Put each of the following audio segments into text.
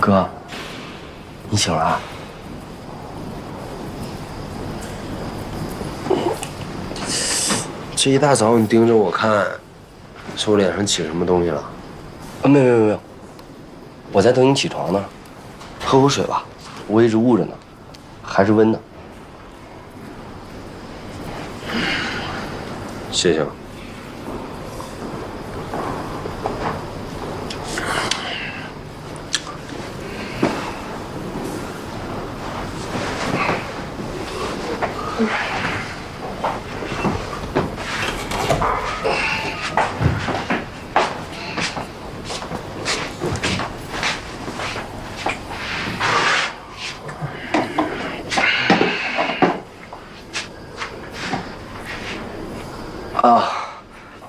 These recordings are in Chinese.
哥，你醒了啊？这一大早你盯着我看，是我脸上起什么东西了？没有，我在等你起床呢。喝口水吧，我一直捂着呢，还是温的。谢谢。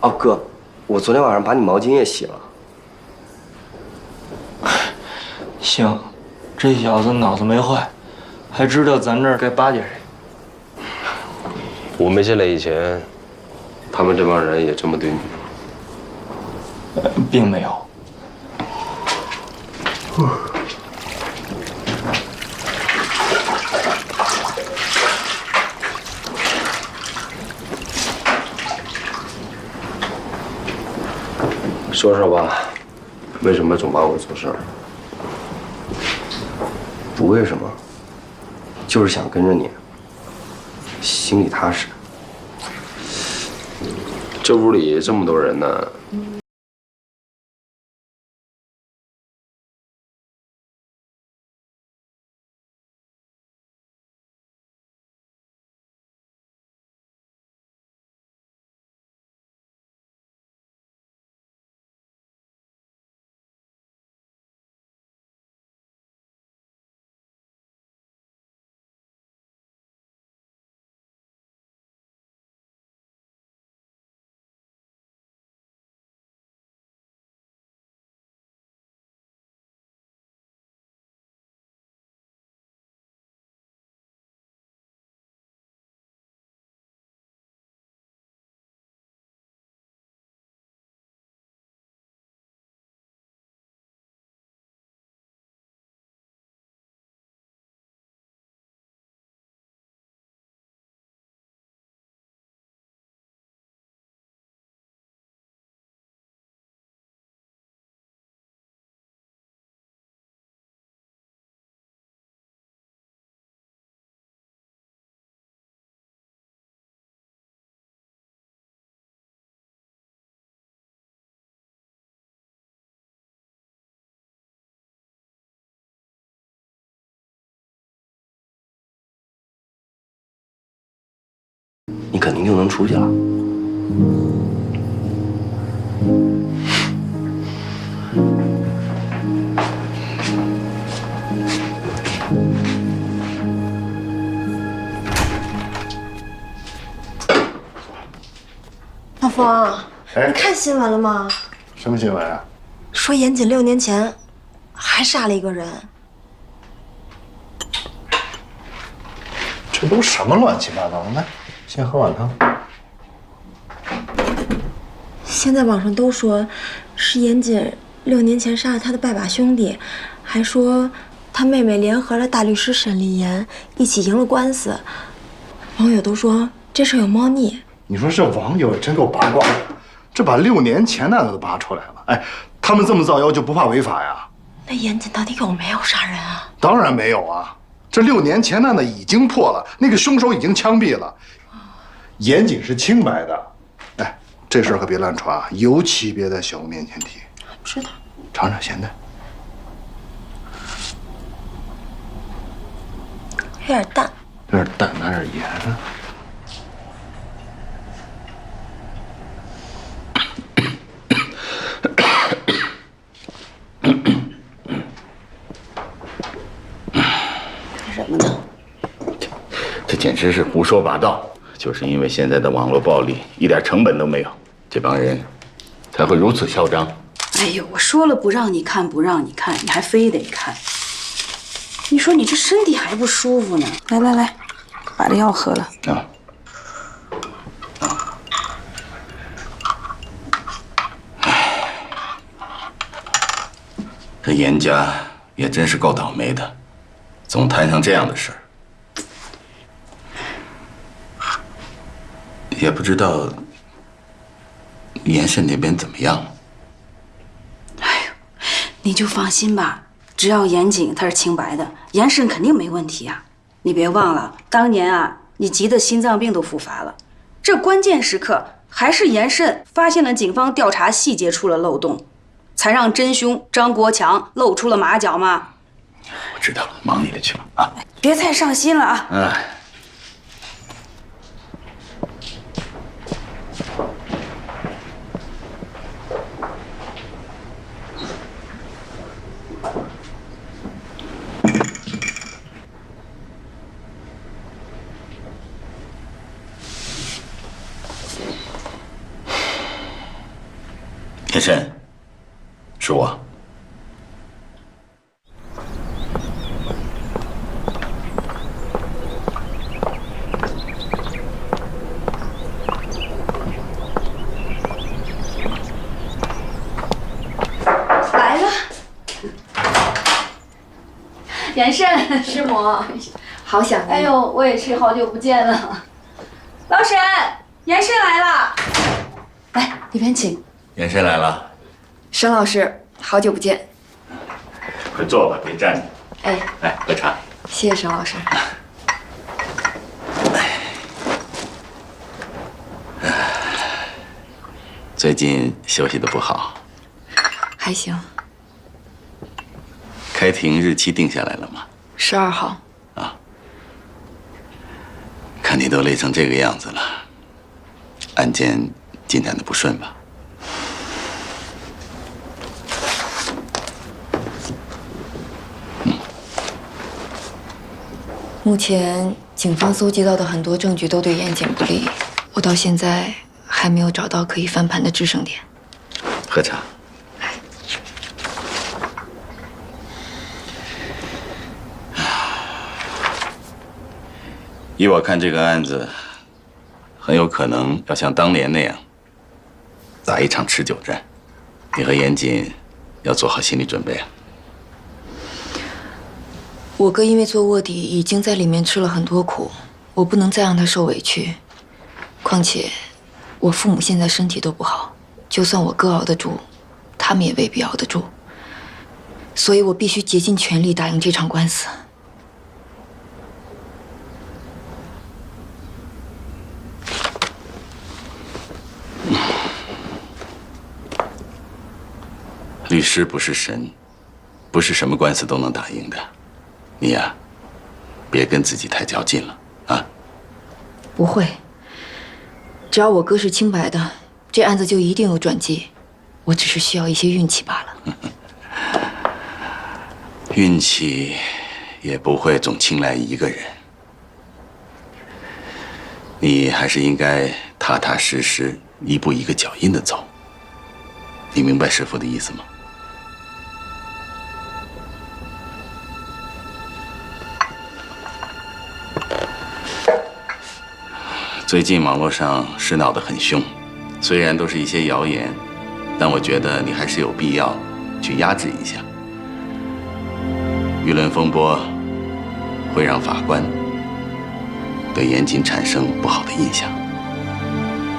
哦，哥，我昨天晚上把你毛巾也洗了。行，这小子脑子没坏，还知道咱这儿该巴结谁。我没进来以前，他们这帮人也这么对你吗？并没有。说说吧，为什么总把我做事儿？不为什么，就是想跟着你，心里踏实。这屋里这么多人呢。你肯定就能出去了。老冯，你看新闻了吗？什么新闻啊？说严谨6年前还杀了一个人。这都什么乱七八糟的？来，先喝碗汤。现在网上都说是严谨6年前杀了他的拜把兄弟，还说他妹妹联合了大律师沈立言一起赢了官司。网友都说这事有猫腻。你说这网友也真够八卦的，这把6年前那个都扒出来了。哎，他们这么造谣就不怕违法呀？那严谨到底有没有杀人啊？当然没有啊！这6年前那已经破了，那个凶手已经枪毙了，严谨是清白的。哎，这事儿可别乱传啊，尤其别在小吴面前提。知道。尝尝咸的，有点淡。有点淡，拿点盐啊。什么呢？这简直是胡说八道！就是因为现在的网络暴力一点成本都没有，这帮人才会如此嚣张。哎呦，我说了不让你看，不让你看，你还非得看。你说你这身体还不舒服呢？来来来，把这药喝了啊。这严家也真是够倒霉的，总摊上这样的事儿。也不知道严慎那边怎么样。哎呦，你就放心吧，只要严谨他是清白的，严慎肯定没问题啊。你别忘了，当年啊，你急得心脏病都复发了，这关键时刻还是严慎发现了警方调查细节出了漏洞，才让真凶张国强露出了马脚嘛。我知道了，忙你的去吧啊！别太上心了啊。哎。严慎，是我。来了，严慎，师母，好想你。哎呦，我也是好久不见了。老沈，严慎来了，来里边请。严慎来了，沈老师，好久不见。快坐吧，别站着。哎，来喝茶。谢谢沈老师。最近休息的不好，还行。开庭日期定下来了吗12号。啊，看你都累成这个样子了，案件进展的不顺吧？目前警方搜集到的很多证据都对严谨不利，我到现在还没有找到可以翻盘的制胜点。喝茶。依我看，这个案子很有可能要像当年那样打一场持久战。你和严谨要做好心理准备啊。我哥因为做卧底，已经在里面吃了很多苦，我不能再让他受委屈。况且，我父母现在身体都不好，就算我哥熬得住，他们也未必熬得住。所以我必须竭尽全力打赢这场官司。律师不是神，不是什么官司都能打赢的。你呀，别跟自己太较劲了啊！不会，只要我哥是清白的，这案子就一定有转机。我只是需要一些运气罢了。运气也不会总青睐一个人，你还是应该踏踏实实、一步一个脚印的走。你明白师傅的意思吗？最近网络上是闹得很凶，虽然都是一些谣言，但我觉得你还是有必要去压制一下。舆论风波会让法官对严谨产生不好的印象。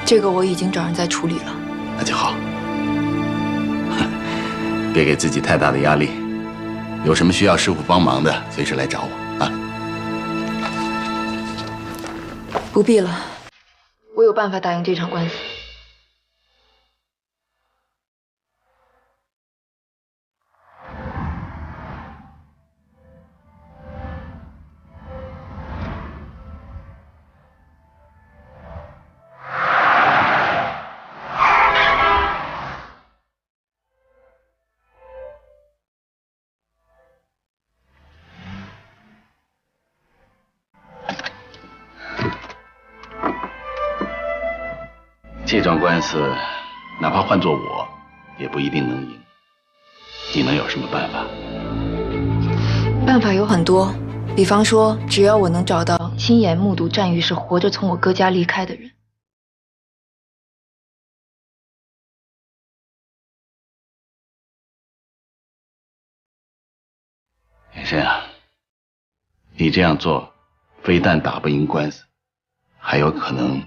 这个我已经找人在处理了。那就好，别给自己太大的压力。有什么需要师傅帮忙的，随时来找我啊。不必了，我有办法打赢这场官司。这桩官司，哪怕换做我，也不一定能赢。你能有什么办法？办法有很多，比方说，只要我能找到亲眼目睹战玉是活着从我哥家离开的人。深啊，你这样做，非但打不赢官司，还有可能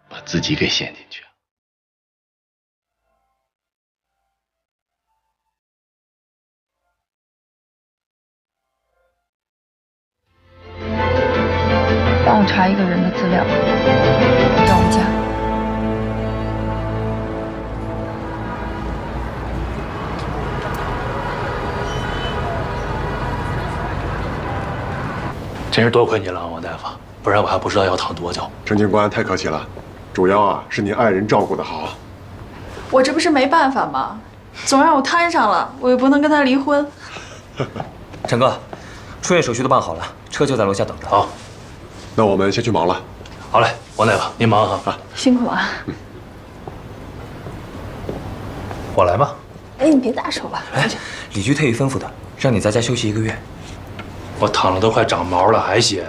把自己给陷进去。帮我查一个人的资料，赵无价。真是多亏你了，王大夫，不然我还不知道要躺多久。陈警官太客气了，主要是您爱人照顾得好。我这不是没办法吗？总让我摊上了，我又不能跟他离婚。陈哥，出院手续都办好了，车就在楼下等着。好，那我们先去忙了。好嘞，王大夫，您忙哈。辛苦了。我来吧。哎，你别打手了。哎，李局特意吩咐的，让你在家休息1个月。我躺了都快长毛了，还歇？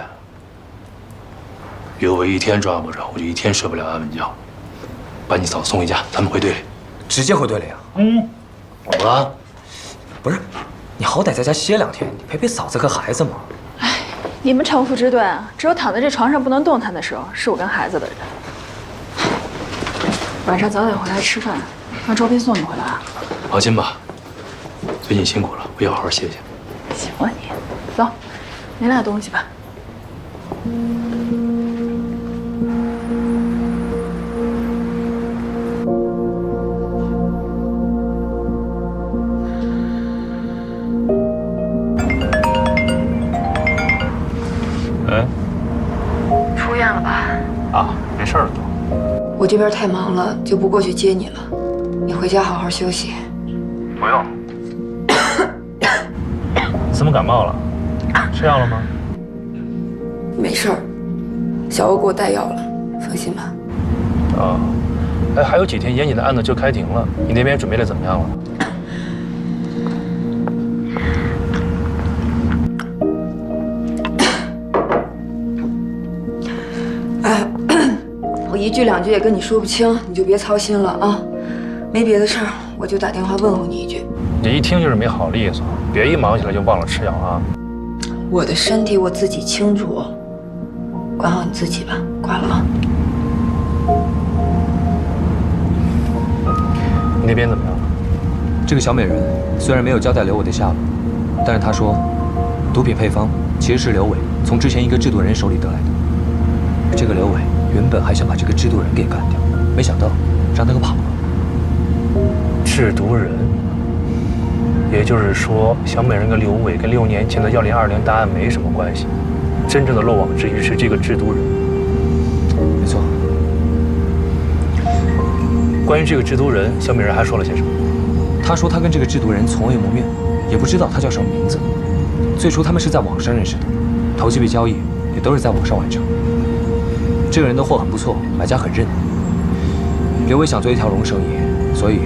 刘伟一天抓不着，我就一天睡不了安稳觉。把你嫂子送回家，咱们回队里。直接回队里啊？怎么了？不是，你好歹在家歇2天，你陪陪嫂子和孩子嘛。哎，你们城府之短啊，只有躺在这床上不能动弹的时候，是我跟孩子的人。晚上早点回来吃饭，让周斌送你回来啊。放心吧，最近辛苦了，我要好好歇歇。行啊你，走，拿点东西吧。出院了吧？啊，没事了都。我这边太忙了，就不过去接你了。你回家好好休息。不用。怎么感冒了？吃药了吗？没事儿，小欧给我带药了，放心吧。啊，哎，还有几天严谨的案子就开庭了，你那边准备的怎么样了？哎，我1句2句也跟你说不清，你就别操心了啊。没别的事儿，我就打电话问候你一句。你一听就是没好利索，别一忙起来就忘了吃药啊。我的身体我自己清楚，管好你自己吧。挂了啊。你那边怎么样了？这个小美人虽然没有交代刘伟的下落，但是她说，毒品配方其实是刘伟从之前一个制毒人手里得来的。这个刘伟原本还想把这个制毒人给干掉，没想到让他给跑了。制毒人，也就是说，小美人跟刘伟跟6年前的1020大案没什么关系，真正的漏网之鱼是这个制毒人。没错。关于这个制毒人，小美人还说了些什么？她说她跟这个制毒人从未谋面，也不知道他叫什么名字。最初他们是在网上认识的，头几笔交易也都是在网上完成。这个人的货很不错，买家很认。刘伟想做一条龙生意，所以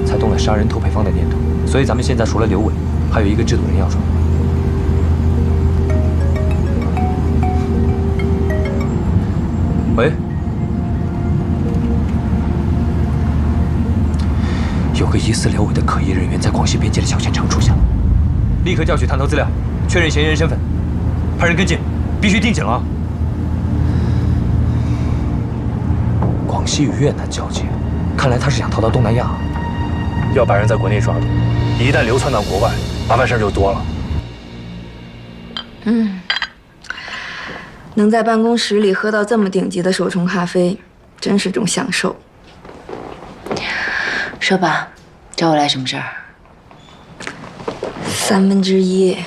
才动了杀人偷配方的念头。所以咱们现在除了刘伟，还有一个制毒人要抓。喂，有个疑似刘伟的可疑人员在广西边界的小县城出现了，立刻调取探头资料，确认嫌疑人身份，派人跟进，必须盯紧了啊！广西与越南交界，看来他是想逃到东南亚。要把人在国内抓住，一旦流窜到国外，麻烦事就多了。能在办公室里喝到这么顶级的手冲咖啡，真是种享受。说吧，找我来什么事儿1/3，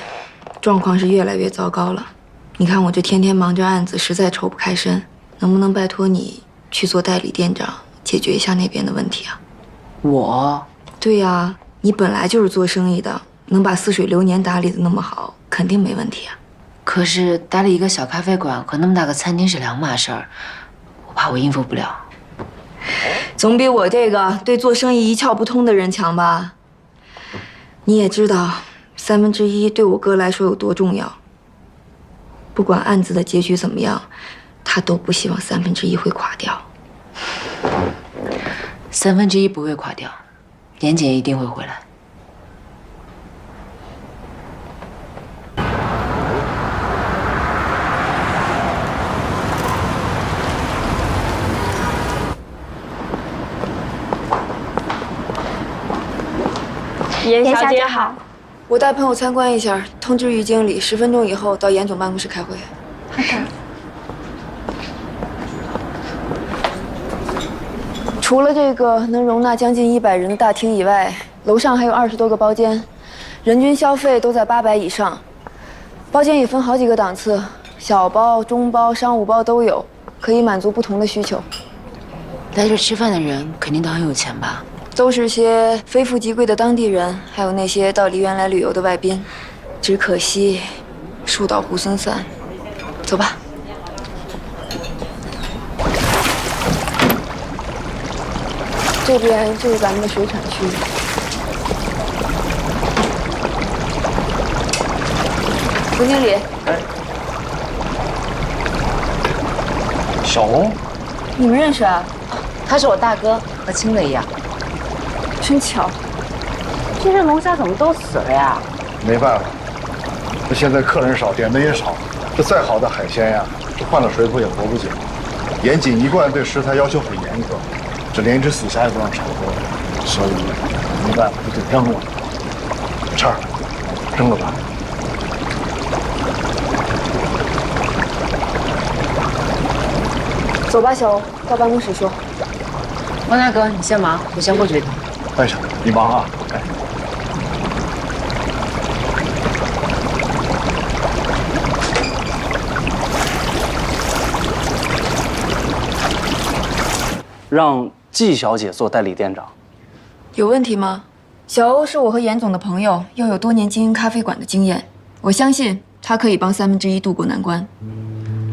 状况是越来越糟糕了。你看我这天天忙着案子，实在抽不开身，能不能拜托你去做代理店长，解决一下那边的问题啊？我？对呀，你本来就是做生意的，能把似水流年打理得那么好，肯定没问题啊。可是打理一个小咖啡馆和那么大个餐厅是2码事儿，我怕我应付不了。总比我这个对做生意一窍不通的人强吧？你也知道，1/3对我哥来说有多重要。不管案子的结局怎么样，他都不希望1/3会垮掉。1/3不会垮掉，严谨一定会回来。严小姐好。我带朋友参观一下，通知于经理10分钟以后到严总办公室开会。好的。除了这个能容纳将近100人的大厅以外，楼上还有20多个包间，人均消费都在800以上。包间也分好几个档次，小包、中包、商务包都有，可以满足不同的需求。来这吃饭的人肯定都很有钱吧？都是些非富即贵的当地人，还有那些到梨园来旅游的外宾。只可惜，树倒猢狲散。走吧。这边就是咱们的水产区。总经理。哎。小龙。你们认识啊？他是我大哥，和亲的一样。真巧。这些龙虾怎么都死了呀？没办法，这现在客人少，点的也少，这再好的海鲜呀，这换了水土也活不久。严谨一贯对食材要求很严格，这连一只死虾也不让炒过，所以没办法就得扔了。畅儿，扔了吧。走吧，小欧，到办公室说。王大哥，你先忙，我先过去一趟。哎，行，你忙啊。哎。让季小姐做代理店长，有问题吗？小欧是我和严总的朋友，又有多年经营咖啡馆的经验，我相信他可以帮1/3渡过难关。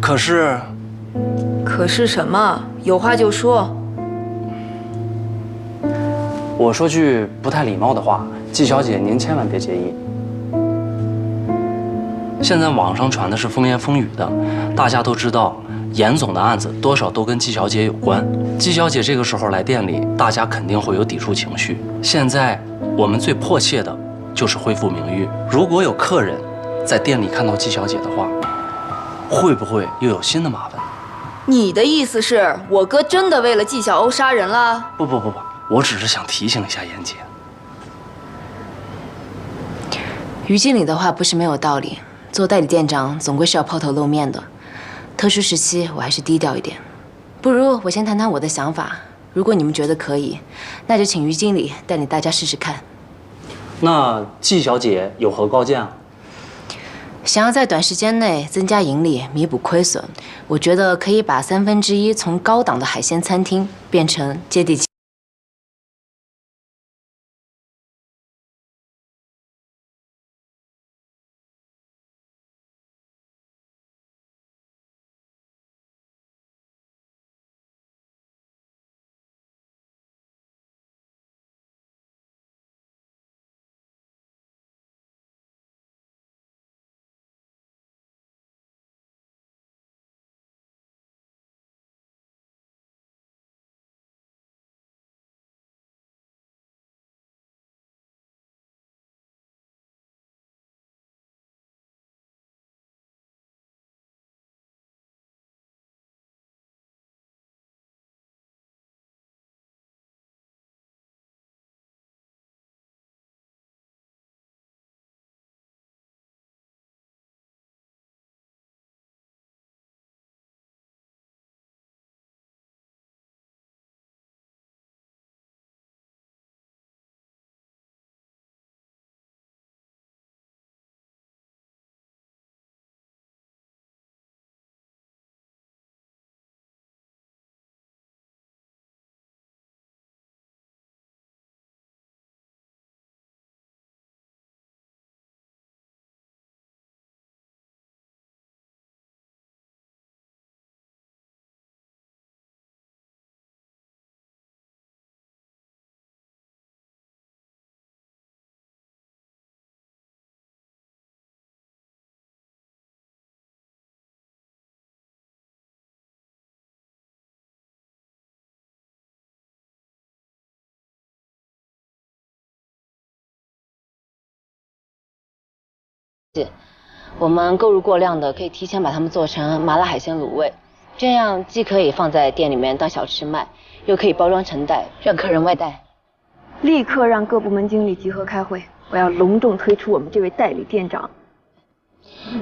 可是什么？有话就说。我说句不太礼貌的话，季小姐您千万别介意。现在网上传的是风言风语的，大家都知道严总的案子多少都跟季小姐有关。季小姐这个时候来店里，大家肯定会有抵触情绪。现在我们最迫切的就是恢复名誉。如果有客人在店里看到季小姐的话，会不会又有新的麻烦？你的意思是我哥真的为了季小欧杀人了？不，我只是想提醒一下严姐。于经理的话不是没有道理，做代理店长总归是要抛头露面的。特殊时期，我还是低调一点。不如我先谈谈我的想法，如果你们觉得可以，那就请于经理带领大家试试看。那季小姐有何高见啊？想要在短时间内增加盈利，弥补亏损，我觉得可以把1/3从高档的海鲜餐厅变成接地气。我们购入过量的，可以提前把它们做成麻辣海鲜卤味，这样既可以放在店里面当小吃卖，又可以包装成袋让客人外带。立刻让各部门经理集合开会，我要隆重推出我们这位代理店长。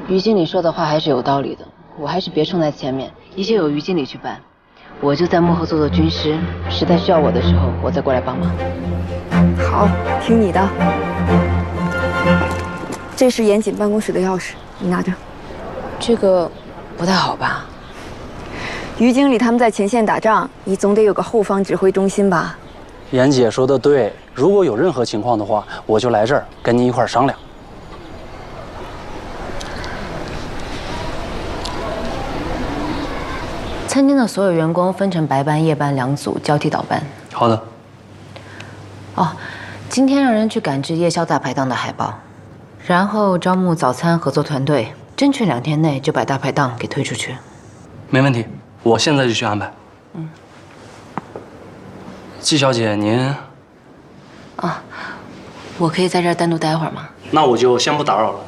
于经理说的话还是有道理的，我还是别冲在前面，一切由于经理去办，我就在幕后做做军师，实在需要我的时候，我再过来帮忙。好，听你的。这是严谨办公室的钥匙，你拿着。这个不太好吧？于经理他们在前线打仗，你总得有个后方指挥中心吧？严姐说的对，如果有任何情况的话，我就来这儿跟您一块儿商量。餐厅的所有员工分成白班、夜班2组，交替倒班。好的。哦，今天让人去赶制夜宵大排档的海报，然后招募早餐合作团队，争取2天内就把大排档给推出去。没问题，我现在就去安排。季小姐，您……啊，我可以在这儿单独待会儿吗？那我就先不打扰了。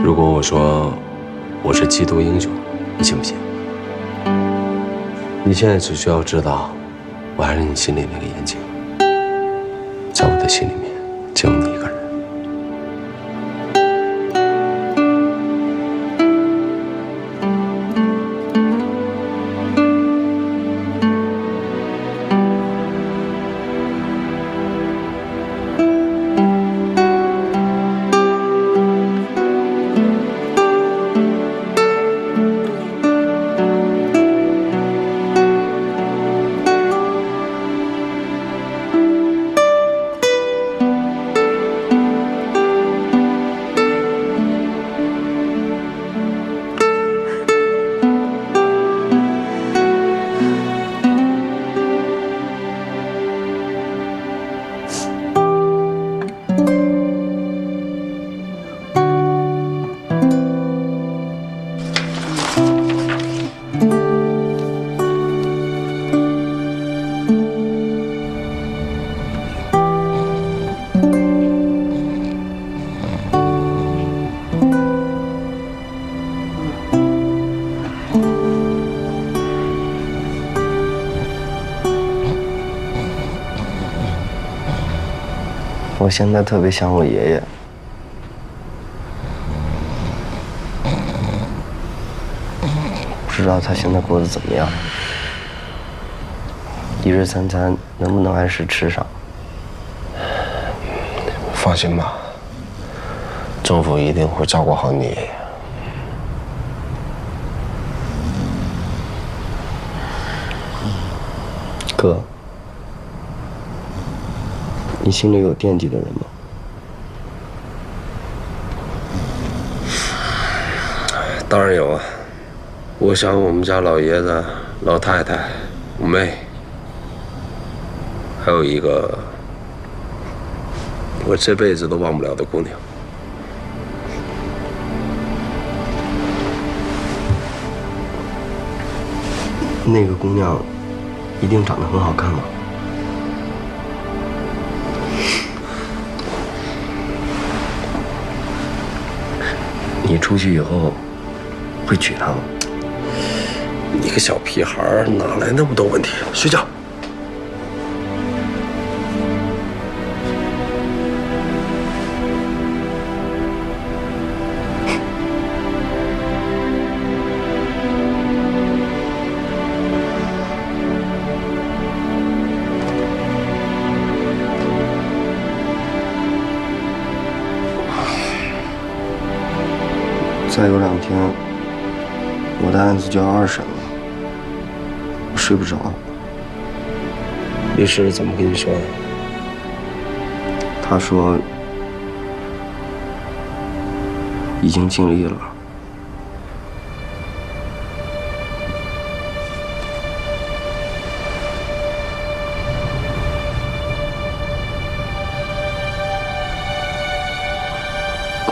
如果我说我是缉毒英雄，你信不信？你现在只需要知道，我还是你心里那个严谨，在我的心里面只有你一个人。我现在特别想我爷爷，不知道他现在过得怎么样，一日三餐能不能按时吃上？放心吧，政府一定会照顾好你爷爷。哥，你心里有惦记的人吗？当然有啊，我想我们家老爷子、老太太、我妹，还有一个我这辈子都忘不了的姑娘。那个姑娘一定长得很好看吗？你出去以后会娶她吗？你个小屁孩儿，哪来那么多问题？睡觉。再有2天，我的案子就要2审了，我睡不着。律师怎么跟你说的？他说，已经尽力了。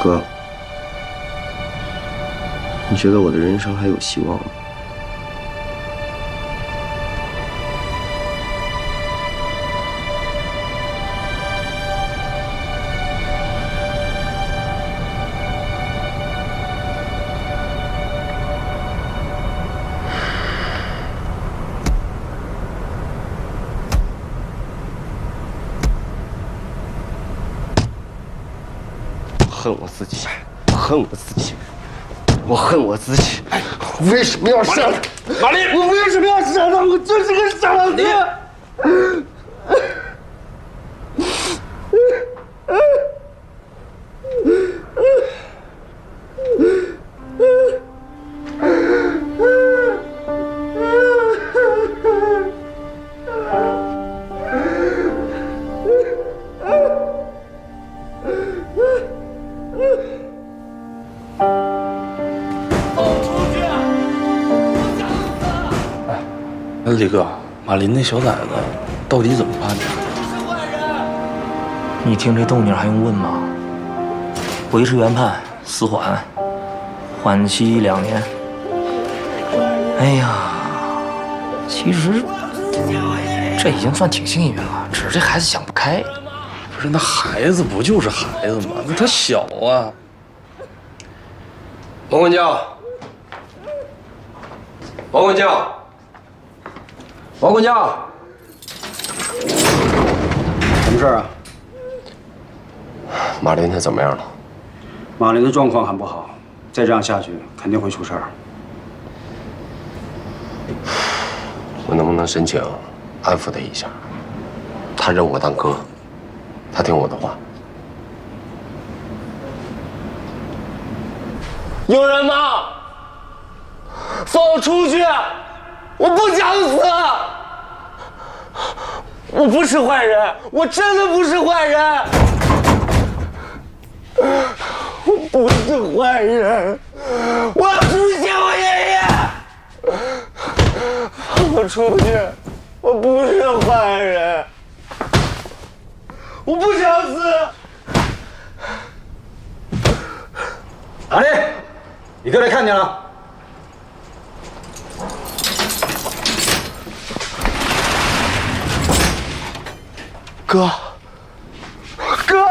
哥，你觉得我的人生还有希望吗？恨我自己，恨我自己，我恨我自己。为什么要杀他？马丽，我为什么要杀他？我就是个傻子。李哥，马林那小崽子到底怎么办的？你听这动静还用问吗？维持原判，死缓，缓期2年。哎呀，其实这已经算挺幸运了，只是这孩子想不开。不是，那孩子不就是孩子吗？那他小啊。王管教，王管教。王管教，什么事儿啊？马林他怎么样了？马林的状况很不好，再这样下去肯定会出事儿。我能不能申请安抚他一下？他认我当哥，他听我的话。有人吗？放我出去！我不想死！我不是坏人，我真的不是坏人！我不是坏人，我要出去见我爷爷！放我出去！我不是坏人，我不想死！阿丽，你哥来看见了。哥，哥，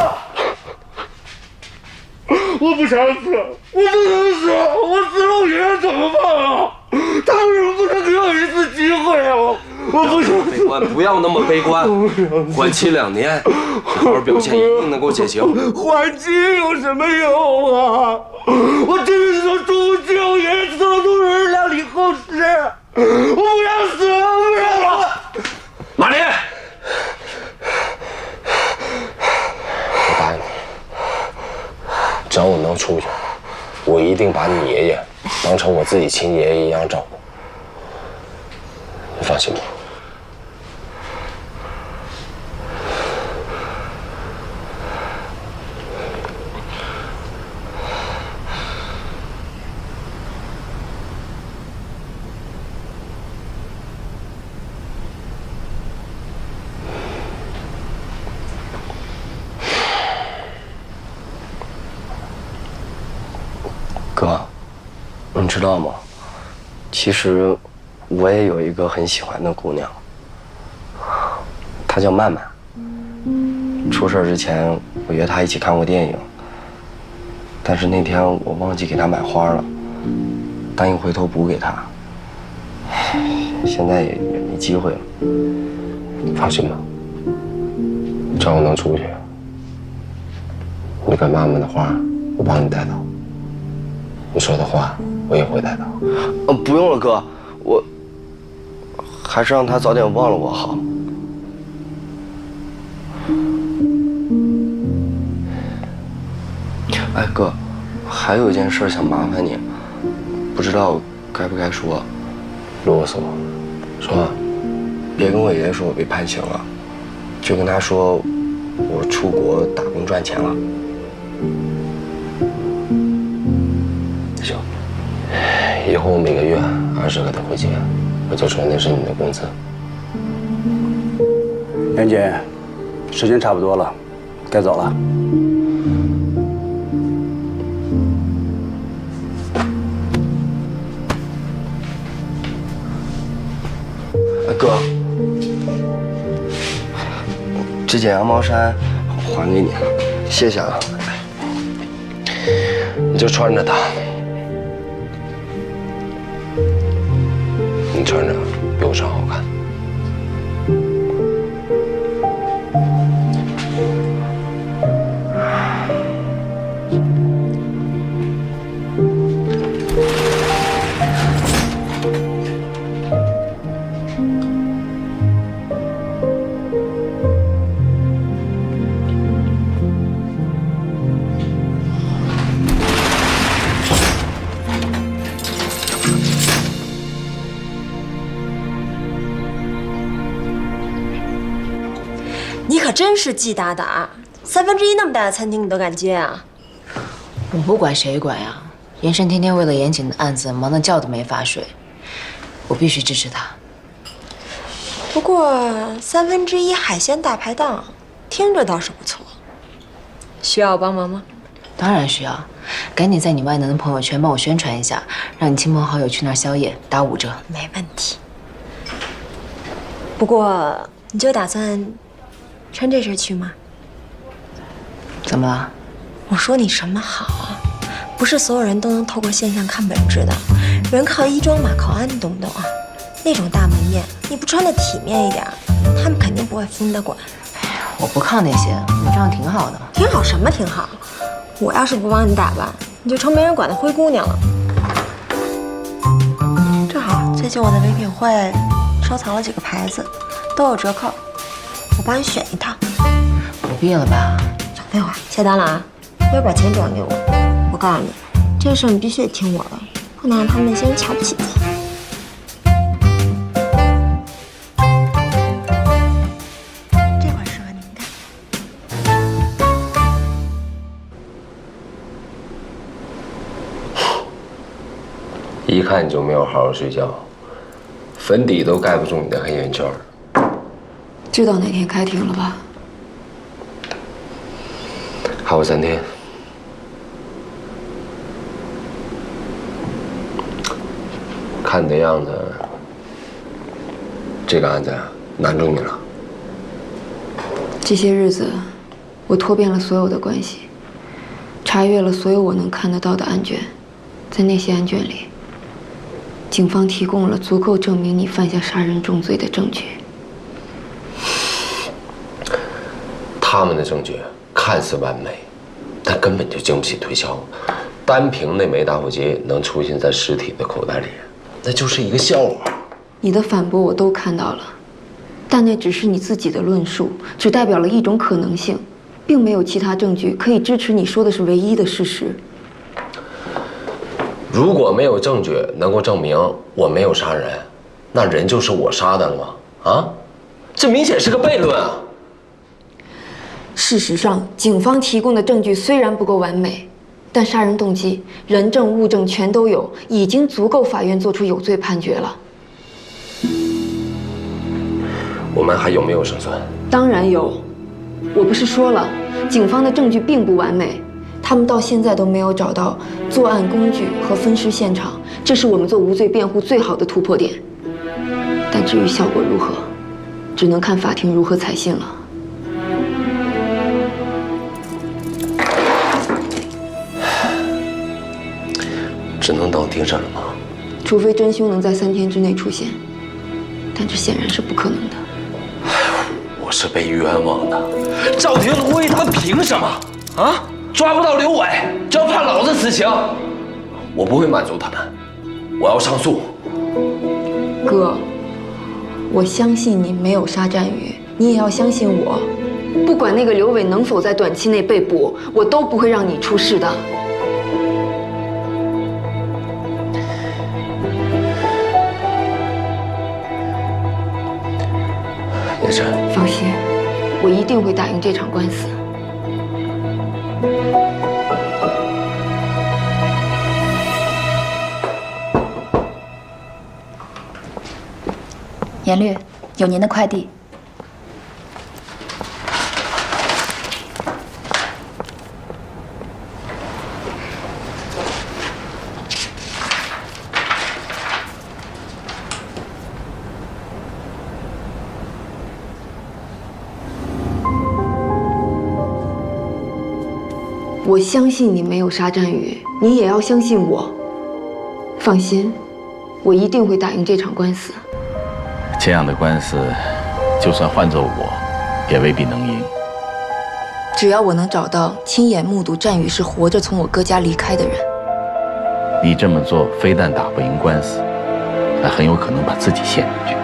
我不想死，我不能死，我死了我爷爷怎么办啊？他为什么不能给我一次机会啊？我不想悲观，不要那么悲观，缓期2年，好好表现，一定能够减刑。缓期有什么用啊？我真的想出去，我爷爷死了都是两理后事，我不想死，我不想死。马林。我答应你，只要我能出去，我一定把你爷爷当成我自己亲爷爷一样照顾。你放心吧。哥，你知道吗？其实我也有一个很喜欢的姑娘，她叫曼曼。出事之前，我约她一起看过电影，但是那天我忘记给她买花了，答应回头补给她。现在也没机会了。你放心吧，只要我能出去，你给曼曼的花，我帮你带到。你说的话我也会带到。不用了，哥，我还是让他早点忘了我好。哎，哥，还有一件事想麻烦你，不知道该不该说。啰嗦，说，别跟我爷爷说我被判刑了，就跟他说我出国打工赚钱了。行，以后每个月20个他会结，我就说那是你的工资。严姐，时间差不多了，该走了。哥，这件羊毛衫还给你了，谢谢啊。你就穿着它，你穿着比我穿好看。你可真是季大胆，1/3那么大的餐厅你都敢接啊？我不管谁管呀，严胜天天为了严谨的案子忙得觉都没法睡，我必须支持他。不过1/3海鲜大排档，听着倒是不错。需要我帮忙吗？当然需要，赶紧在你万能的朋友圈帮我宣传一下，让你亲朋好友去那儿宵夜，打5折。没问题。不过你就打算穿这身去吗？怎么了？我说你什么好啊？不是所有人都能透过现象看本质的，人靠衣装马靠鞍，你懂不懂啊？那种大门面，你不穿的体面一点，他们肯定不会服你的管。我不靠那些，我这样挺好的。挺好什么挺好？我要是不帮你打扮，你就成没人管的灰姑娘了。正好最近我在唯品会收藏了几个牌子，都有折扣，我帮你选一套。不必了吧？少废话，下单了啊！要把钱转给我。我告诉你，这事你必须得听我的，不能让他们那些人瞧不起自己。这会儿适合你们看。一看你就没有好好睡觉，粉底都盖不住你的黑眼圈。知道哪天开庭了吧？还有3天。看你的样子，这个案子难住你了。这些日子，我拖遍了所有的关系，查阅了所有我能看得到的案卷，在那些案卷里，警方提供了足够证明你犯下杀人重罪的证据。他们的证据看似完美，但根本就经不起推敲。单凭那枚打火机能出现在尸体的口袋里，那就是一个笑话。你的反驳我都看到了，但那只是你自己的论述，只代表了一种可能性，并没有其他证据可以支持你说的是唯一的事实。如果没有证据能够证明我没有杀人，那人就是我杀的了吗？啊，这明显是个悖论啊！事实上，警方提供的证据虽然不够完美，但杀人动机、人证物证全都有，已经足够法院做出有罪判决了。我们还有没有胜算？当然有，我不是说了，警方的证据并不完美，他们到现在都没有找到作案工具和分尸现场，这是我们做无罪辩护最好的突破点。但至于效果如何，只能看法庭如何采信了。只能等庭审了吗？除非真凶能在3天之内出现，但这显然是不可能的。我是被冤枉的，赵廷和胡一他们凭什么啊？抓不到刘伟就要判老子死刑？我不会满足他们，我要上诉。哥，我相信你没有杀战宇，你也要相信我。不管那个刘伟能否在短期内被捕，我都不会让你出事的。叶晨，放心，我一定会打赢这场官司。严律，有您的快递。我相信你没有杀战宇，你也要相信我。放心，我一定会打赢这场官司。这样的官司，就算换做我，也未必能赢。只要我能找到亲眼目睹战宇是活着从我哥家离开的人，你这么做非但打不赢官司，还很有可能把自己陷进去。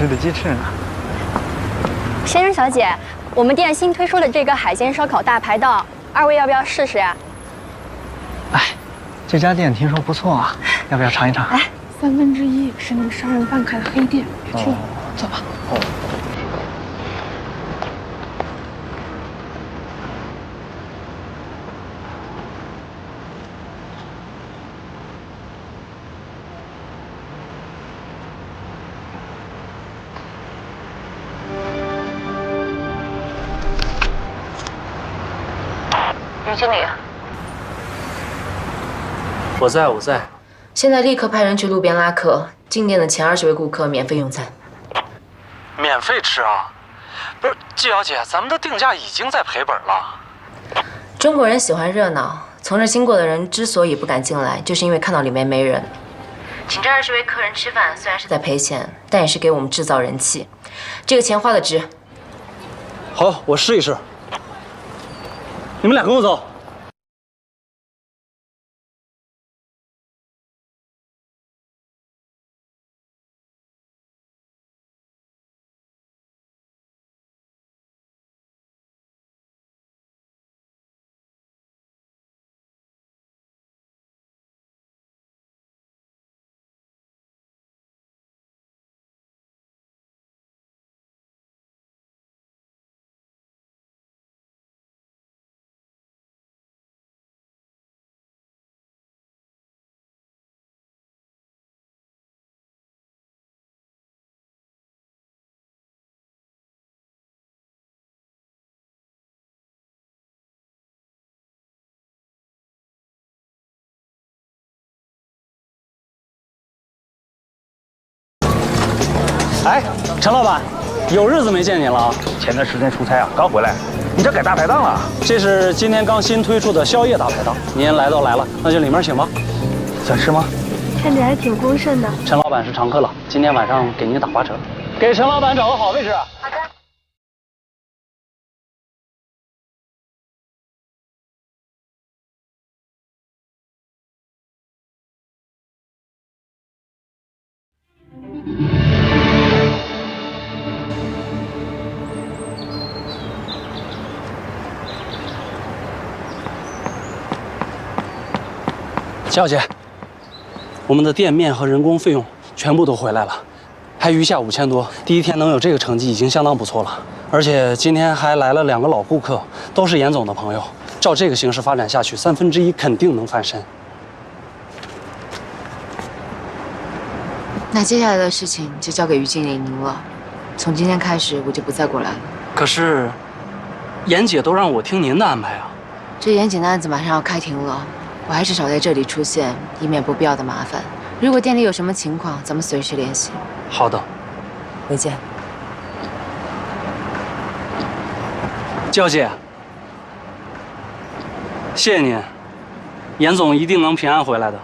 的鸡翅呢？先生小姐，我们店新推出的这个海鲜烧烤大排档，二位要不要试试呀？哎，这家店听说不错啊，要不要尝一尝？哎1/3是那个杀人犯开的黑店，别去了，走吧。于经理，我在。现在立刻派人去路边拉客，进店的前20位顾客免费用餐。免费吃啊？不是，季小姐，咱们的定价已经在赔本了。中国人喜欢热闹，从这经过的人之所以不敢进来，就是因为看到里面没人。请这20位客人吃饭，虽然是在赔钱，但也是给我们制造人气，这个钱花的值。好，我试一试。你们俩跟我走。哎，陈老板，有日子没见你了啊！前段时间出差啊，刚回来。你这改大排档了？这是今天刚新推出的宵夜大排档，您来都来了，那就里面请吧。想吃吗？看着还挺丰盛的。陈老板是常客了，今天晚上给您打8折，给陈老板找个好位置。好的。小姐，我们的店面和人工费用全部都回来了，还余下5000多，第一天能有这个成绩已经相当不错了。而且今天还来了2个老顾客，都是严总的朋友。照这个形势发展下去，1/3肯定能翻身。那接下来的事情就交给于经理您了。从今天开始，我就不再过来了。可是，严姐都让我听您的安排啊。这严谨的案子马上要开庭了，我还是少在这里出现，以免不必要的麻烦。如果店里有什么情况，咱们随时联系。好的，回见。娇姐，谢谢您，严总一定能平安回来的。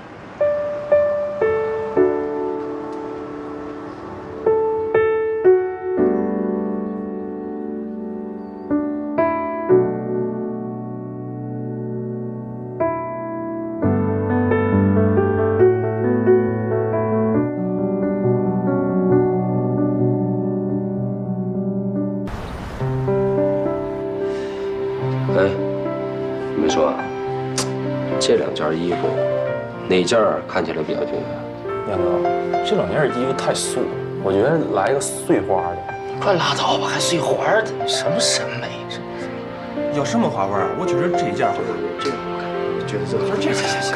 哎，你们说，这2件衣服，哪件看起来比较精彩？杨哥，这2件衣服太素了，我觉得来个碎花的。快拉倒吧，还碎花的，什么审美？有什么花纹啊？我觉得这一件好看，这个好看，觉得这行。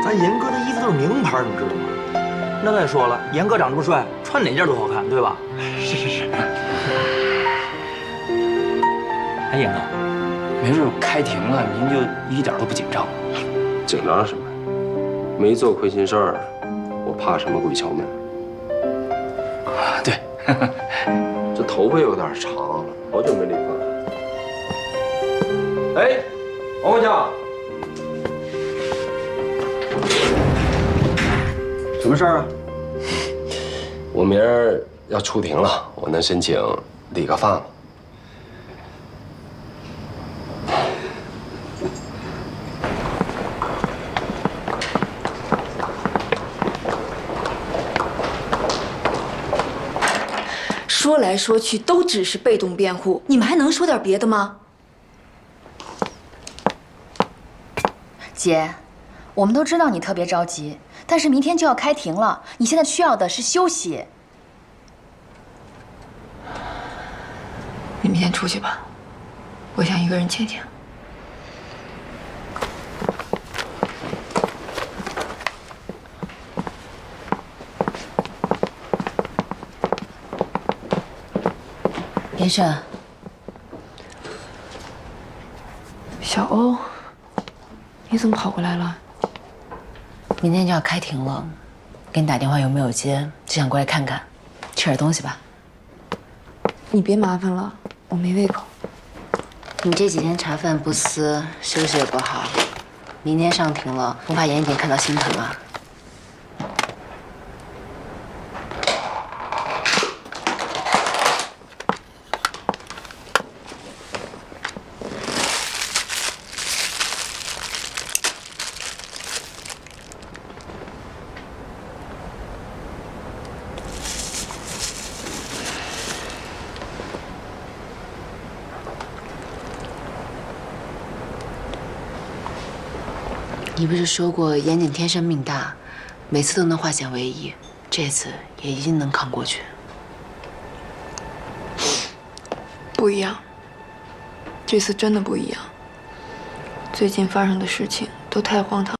咱严哥的衣服都是名牌，你知道吗？那再说了，严哥长这么帅，穿哪件都好看，对吧？是。哎，严哥，没准开庭了，您就一点都不紧张了？紧张什么？没做亏心事儿，我怕什么鬼敲门？对，这头发有点长了，好久没理发。哎，王管家，什么事儿啊？我明儿要出庭了，我能申请理个发吗？说来说去都只是被动辩护，你们还能说点别的吗？姐，我们都知道你特别着急，但是明天就要开庭了，你现在需要的是休息。你们先出去吧，我想一个人静静。严胜，小欧，你怎么跑过来了？明天就要开庭了，给你打电话有没有接？就想过来看看，吃点东西吧。你别麻烦了，我没胃口。你这几天茶饭不思，休息也不好，明天上庭了，不怕严检看到心疼啊？你不是说过严谨天生命大，每次都能化险为夷，这次也一定能扛过去。不一样，这次真的不一样。最近发生的事情都太荒唐。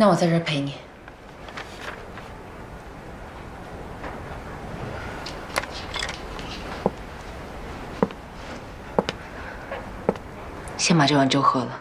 那我在这儿陪你。先把这碗粥喝了。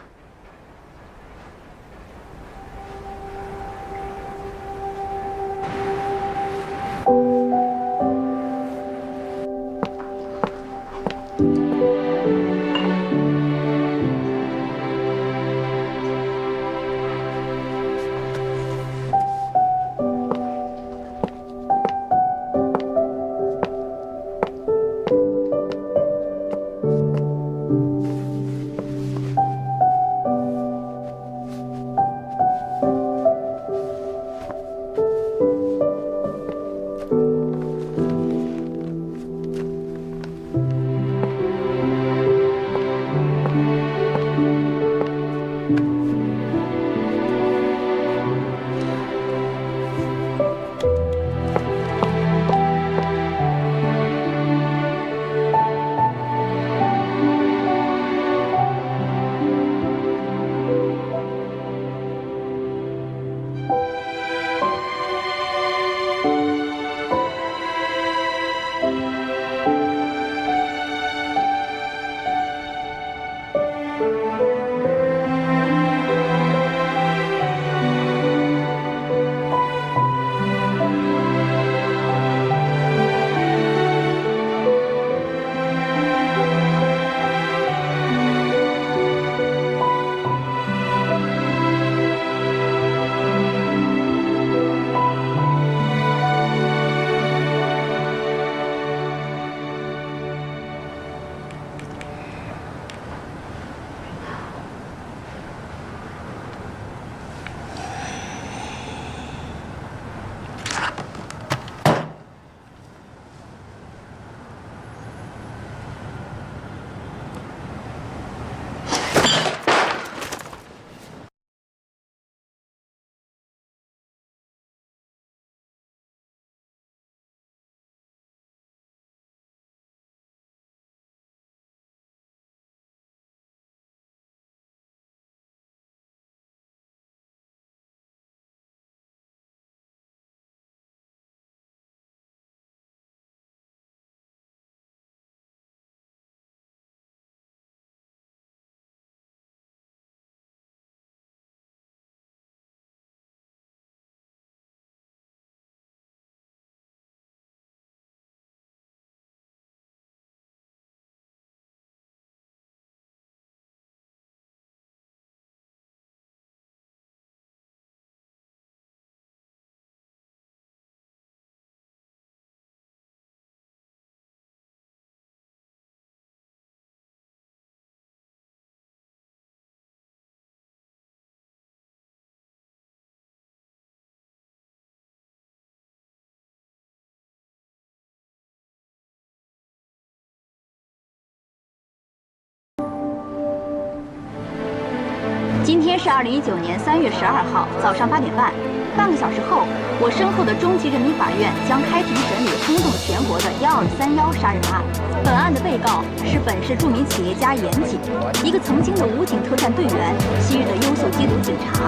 今天是2019年3月12号早上8点半，半个小时后，我身后的中级人民法院将开庭审理轰动全国的1231杀人案。本案的被告是本市著名企业家严谨，一个曾经的武警特战队员，昔日的优秀缉毒警察。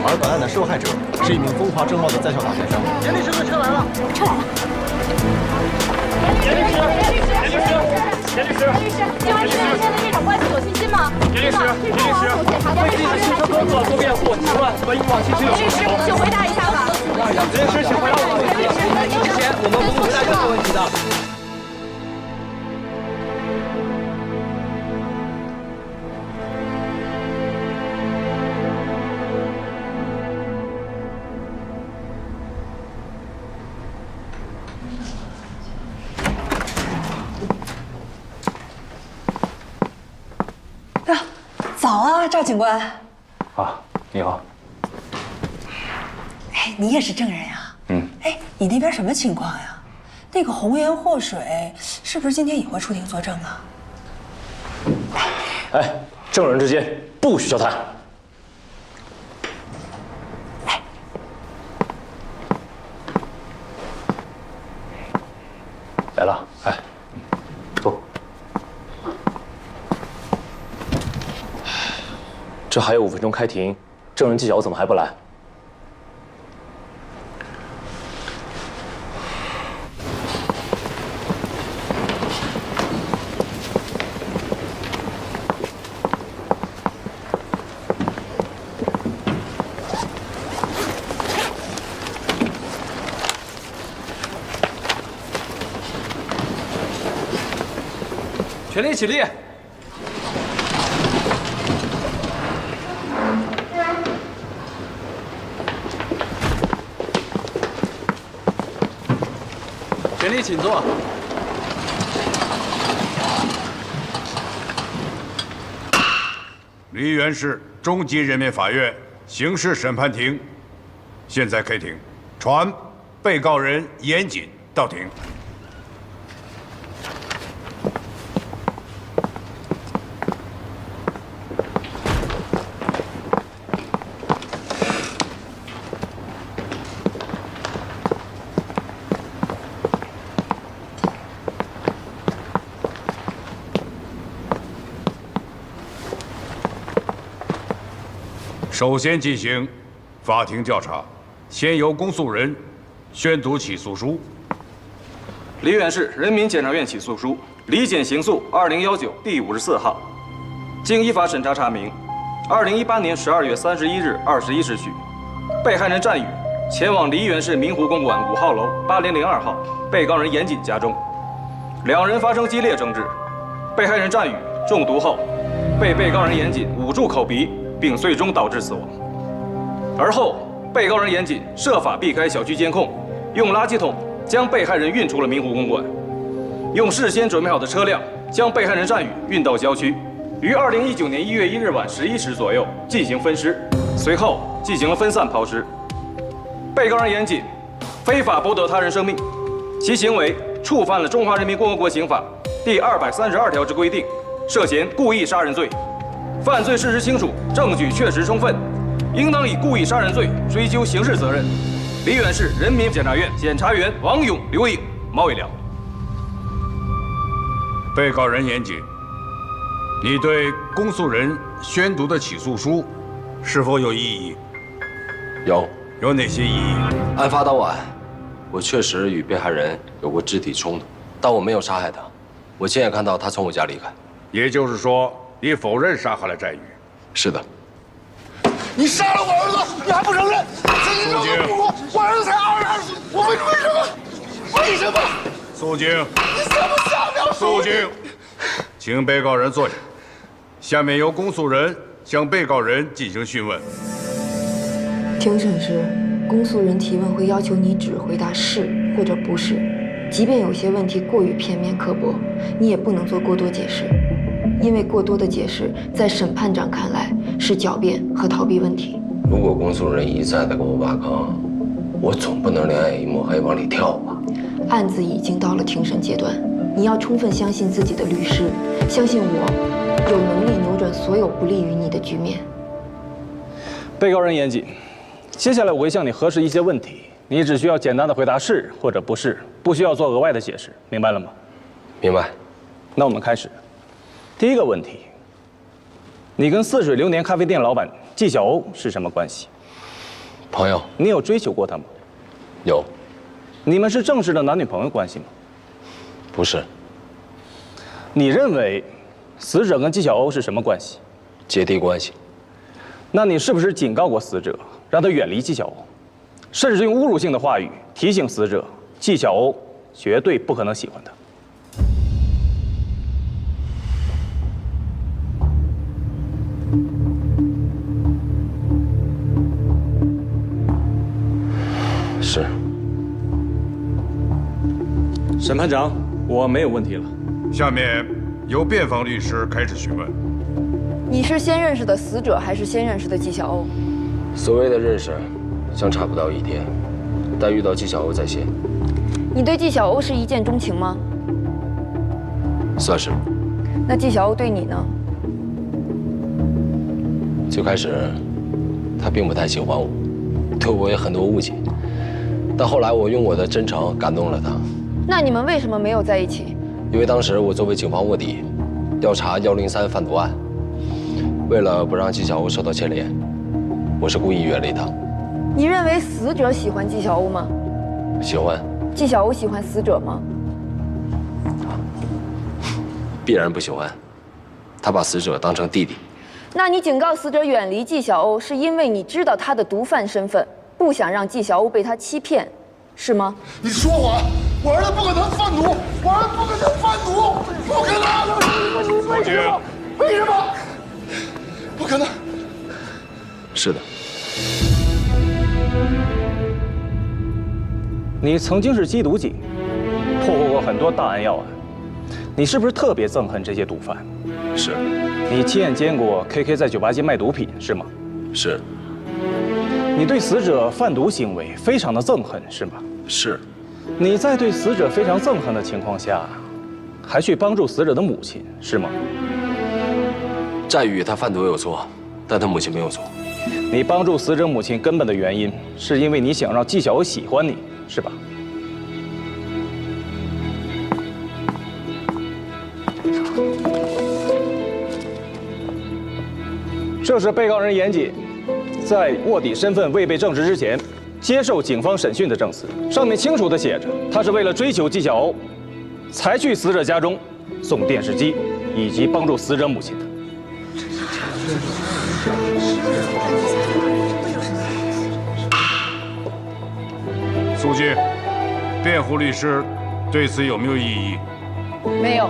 而本案的受害者是一名风华正茂的在校大学生。严律师的车来了，车来了。严律师，警官对现在这种关系有信心吗？严律师，为自己的汽车工作做辩护，请问和以往其实有什么不同？请回答一下吧。严律师，请回答我的问题。之前我们不会回答任何问题的。早啊，赵警官。啊，你好。哎，你也是证人呀？嗯。哎，你那边什么情况呀？那个红颜祸水是不是今天也会出庭作证啊？哎，证人之间不许交谈。来了，哎，坐。这还有5分钟开庭，证人纪晓怎么还不来？全力起立。全力请坐。梨园市中级人民法院刑事审判庭现在开庭，传被告人严谨到庭。首先进行法庭调查，先由公诉人宣读起诉书。梨园市人民检察院起诉书，离检刑诉2019第54号。经依法审查查明，2018年12月31日21时许，被害人战宇前往梨园市明湖公馆5号楼8002号被告人严谨家中，两人发生激烈争执，被害人战宇中毒后，被被告人严谨捂住口鼻，并最终导致死亡。而后，被告人严谨设法避开小区监控，用垃圾桶将被害人运出了明湖公馆，用事先准备好的车辆将被害人战宇运到郊区，于2019年1月1日晚11时左右进行分尸，随后进行了分散抛尸。被告人严谨非法剥夺他人生命，其行为触犯了《中华人民共和国刑法》第232条之规定，涉嫌故意杀人罪。犯罪事实清楚，证据确实充分，应当以故意杀人罪追究刑事责任。梨园市人民检察院检察员王勇、刘颖、毛伟良。被告人严谨，你对公诉人宣读的起诉书是否有异议？有哪些异议？案发当晚，我确实与被害人有过肢体冲突，但我没有杀害他。我亲眼看到他从我家离开。也就是说，你否认杀害了战宇？是的。你杀了我儿子，你还不承认？曾经就是不过，我儿子才22岁，我为什么？为什么？肃静！你想不想要？肃静！请被告人坐下。下面由公诉人向被告人进行讯问。庭审时，公诉人提问会要求你只回答是或者不是，即便有些问题过于片面刻薄，你也不能做过多解释，因为过多的解释在审判长看来是狡辩和逃避问题。如果公诉人一再的给我挖坑，我总不能两眼一抹黑往里跳吧？案子已经到了庭审阶段，你要充分相信自己的律师，相信我有能力扭转所有不利于你的局面。被告人严谨，接下来我会向你核实一些问题，你只需要简单的回答是或者不是，不需要做额外的解释，明白了吗？明白。那我们开始。第一个问题，你跟似水流年咖啡店老板纪晓欧是什么关系？朋友。你有追求过他吗？有。你们是正式的男女朋友关系吗？不是。你认为死者跟纪晓欧是什么关系？姐弟关系。那你是不是警告过死者，让他远离纪晓欧，甚至用侮辱性的话语提醒死者，纪晓欧绝对不可能喜欢他？是。审判长，我没有问题了。下面由辩方律师开始询问。你是先认识的死者，还是先认识的纪晓欧？所谓的认识，相差不到1天，但遇到纪晓欧在先。你对纪晓欧是一见钟情吗？算是。那纪晓欧对你呢？最开始，他并不太喜欢我，对我有很多误解。但后来我用我的真诚感动了他。那你们为什么没有在一起？因为当时我作为警方卧底，调查103贩毒案，为了不让纪晓欧受到牵连，我是故意远离他。你认为死者喜欢纪晓欧吗？喜欢。纪晓欧喜欢死者吗？必然不喜欢，他把死者当成弟弟。那你警告死者远离纪晓欧，是因为你知道他的毒贩身份，不想让纪晓欧被他欺骗，是吗？你说谎！我儿子不可能贩毒，我儿子不可能贩毒，不可能！为什么？为什么？不可能！是的。你曾经是缉毒警，破获过很多大案要案，你是不是特别憎恨这些毒贩？是。你亲眼见过 KK 在酒吧街卖毒品是吗？是。你对死者贩毒行为非常的憎恨是吗？是。你在对死者非常憎恨的情况下，还去帮助死者的母亲是吗？在宇他贩毒有错，但他母亲没有错。你帮助死者母亲根本的原因，是因为你想让纪晓鸥喜欢你，是吧？这是被告人严谨在卧底身份未被证实之前，接受警方审讯的证词，上面清楚地写着，他是为了追求纪晓鸥，才去死者家中送电视机，以及帮助死者母亲的。书记，辩护律师对此有没有异议？没有。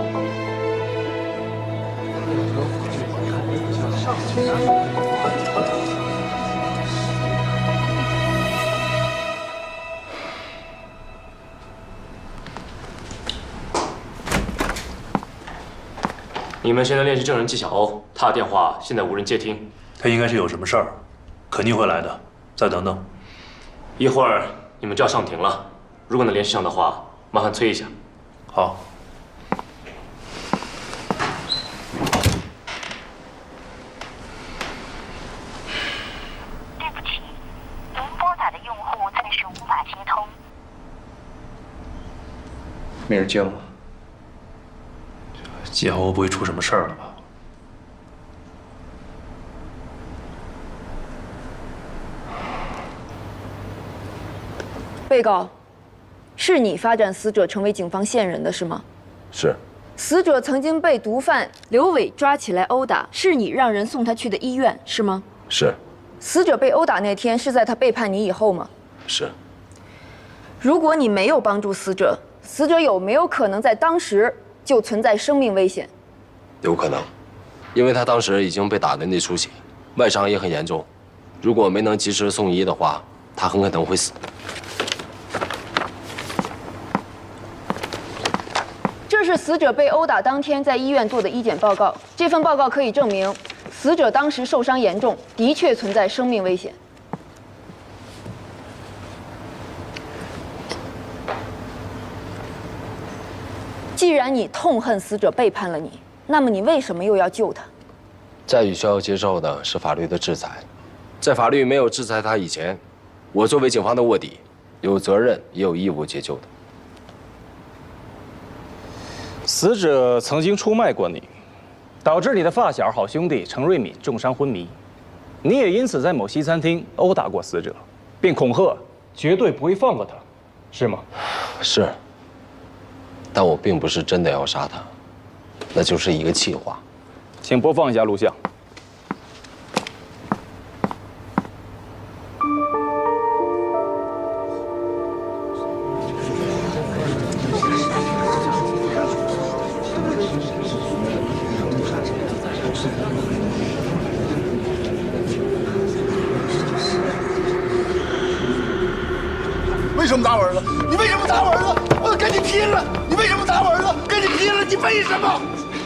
你们现在联系证人纪晓鸥，他的电话现在无人接听，他应该是有什么事儿，肯定会来的。再等等，一会儿你们就要上庭了，如果能联系上的话，麻烦催一下。好。对不起，您拨打的用户暂时无法接通。没人接吗？纪晓鸥不会出什么事儿了吧？被告，是你发展死者成为警方线人的是吗？是。死者曾经被毒贩刘伟抓起来殴打，是你让人送他去的医院是吗？是。死者被殴打那天是在他背叛你以后吗？是。如果你没有帮助死者，死者有没有可能在当时就存在生命危险？有可能，因为他当时已经被打得内出血，外伤也很严重。如果没能及时送医的话，他很可能会死。这是死者被殴打当天在医院做的医检报告，这份报告可以证明，死者当时受伤严重，的确存在生命危险。既然你痛恨死者背叛了你，那么你为什么又要救他？在宇需要接受的是法律的制裁，在法律没有制裁他以前，我作为警方的卧底，有责任也有义务解救的。死者曾经出卖过你，导致你的发小好兄弟程瑞敏重伤昏迷，你也因此在某西餐厅殴打过死者，并恐吓绝对不会放过他，是吗？是。但我并不是真的要杀他，那就是一个气话。请播放一下录像。为什么打我儿子？你为什么打我儿子？我跟你拼了！你为什么打我儿子？跟你拼了！你为什么？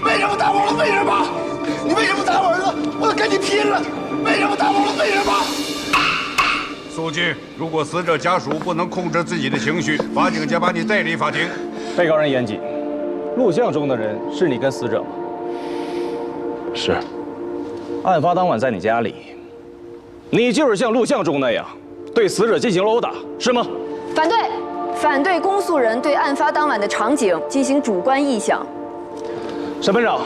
为什么打我了？为什么？你为什么打我儿子？我跟你拼了！为什么打我了？为什么？书记，如果死者家属不能控制自己的情绪，法警将把你带离法庭。被告人严谨，录像中的人是你跟死者吗？是。案发当晚在你家里，你就是像录像中那样对死者进行了殴打，是吗？反对，反对公诉人对案发当晚的场景进行主观臆想。审判长，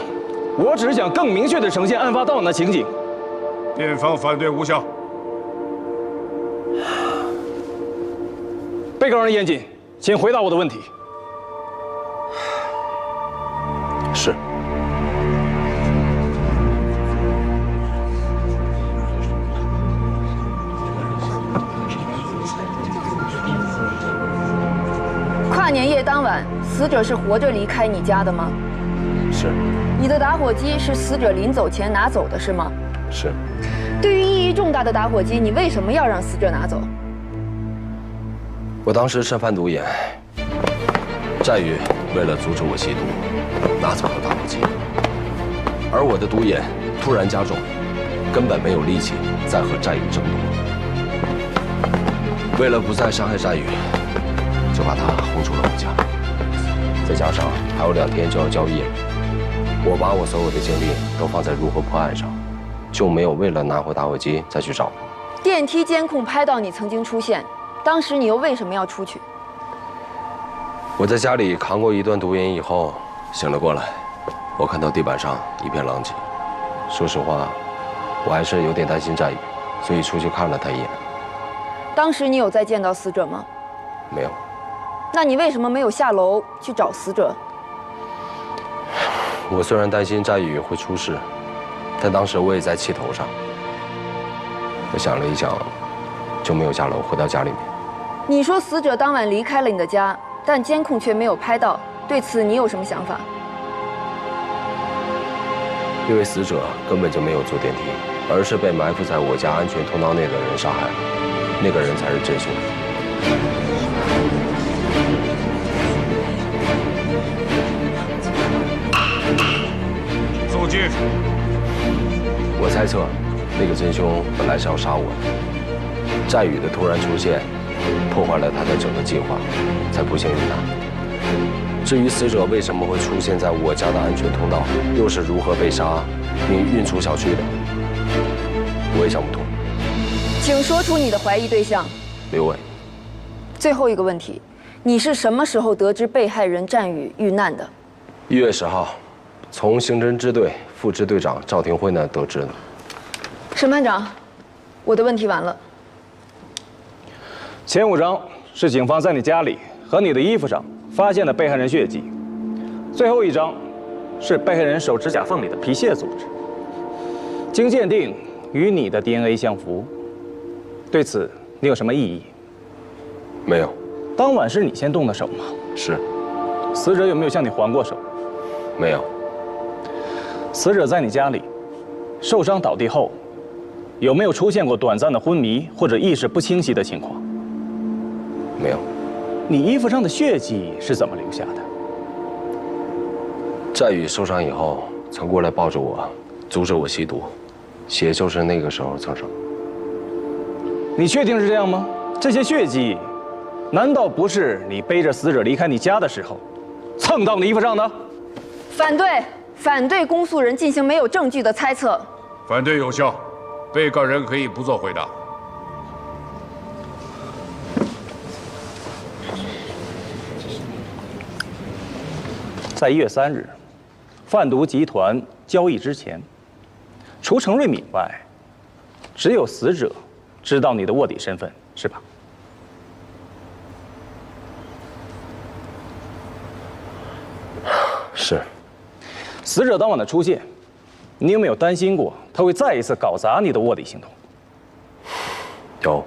我只是想更明确地呈现案发当晚的情景。辩方反对无效。被告人严谨，请回答我的问题。是。快跨年夜当晚，死者是活着离开你家的吗？是。你的打火机是死者临走前拿走的，是吗？是。对于意义重大的打火机，你为什么要让死者拿走？我当时是贩毒瘾，战宇为了阻止我吸毒，拿走了打火机，而我的毒瘾突然加重，根本没有力气再和战宇争夺。为了不再伤害战宇，就把他轰出了我家。再加上还有2天就要交易了，我把我所有的精力都放在如何破案上，就没有为了拿回打火机再去找。电梯监控拍到你曾经出现，当时你又为什么要出去？我在家里扛过一段毒瘾以后，醒了过来，我看到地板上一片狼藉。说实话，我还是有点担心战宇，所以出去看了他一眼。当时你有再见到死者吗？没有。那你为什么没有下楼去找死者？我虽然担心战宇会出事，但当时我也在气头上。我想了一想，就没有下楼，回到家里面。你说死者当晚离开了你的家，但监控却没有拍到，对此你有什么想法？因为死者根本就没有坐电梯，而是被埋伏在我家安全通道内的人杀害了，那个人才是真凶。肃静。我猜测，那个真凶本来是要杀我的，战宇的突然出现，破坏了他的整个计划，才不幸遇难。至于死者为什么会出现在我家的安全通道，又是如何被杀并运出小区的，我也想不通。请说出你的怀疑对象。刘伟。最后一个问题，你是什么时候得知被害人战宇遇难的？1月10号，从刑侦支队副支队长赵廷辉那得知的。沈班长，我的问题完了。前5章是警方在你家里和你的衣服上发现的被害人血迹，最后1章是被害人手指甲缝里的皮屑组织，经鉴定与你的 DNA 相符。对此你有什么异议？没有。当晚是你先动的手吗？是。死者有没有向你还过手？没有。死者在你家里受伤倒地后，有没有出现过短暂的昏迷或者意识不清晰的情况？没有。你衣服上的血迹是怎么留下的？战宇受伤以后曾过来抱着我，阻止我吸毒，血就是那个时候蹭上。你确定是这样吗？这些血迹，难道不是你背着死者离开你家的时候蹭到你衣服上的？反对，反对公诉人进行没有证据的猜测。反对有效，被告人可以不做回答。在1月3日，贩毒集团交易之前，除程瑞敏外，只有死者知道你的卧底身份，是吧？是。死者当晚的出现，你有没有担心过他会再一次搞砸你的卧底行动？有。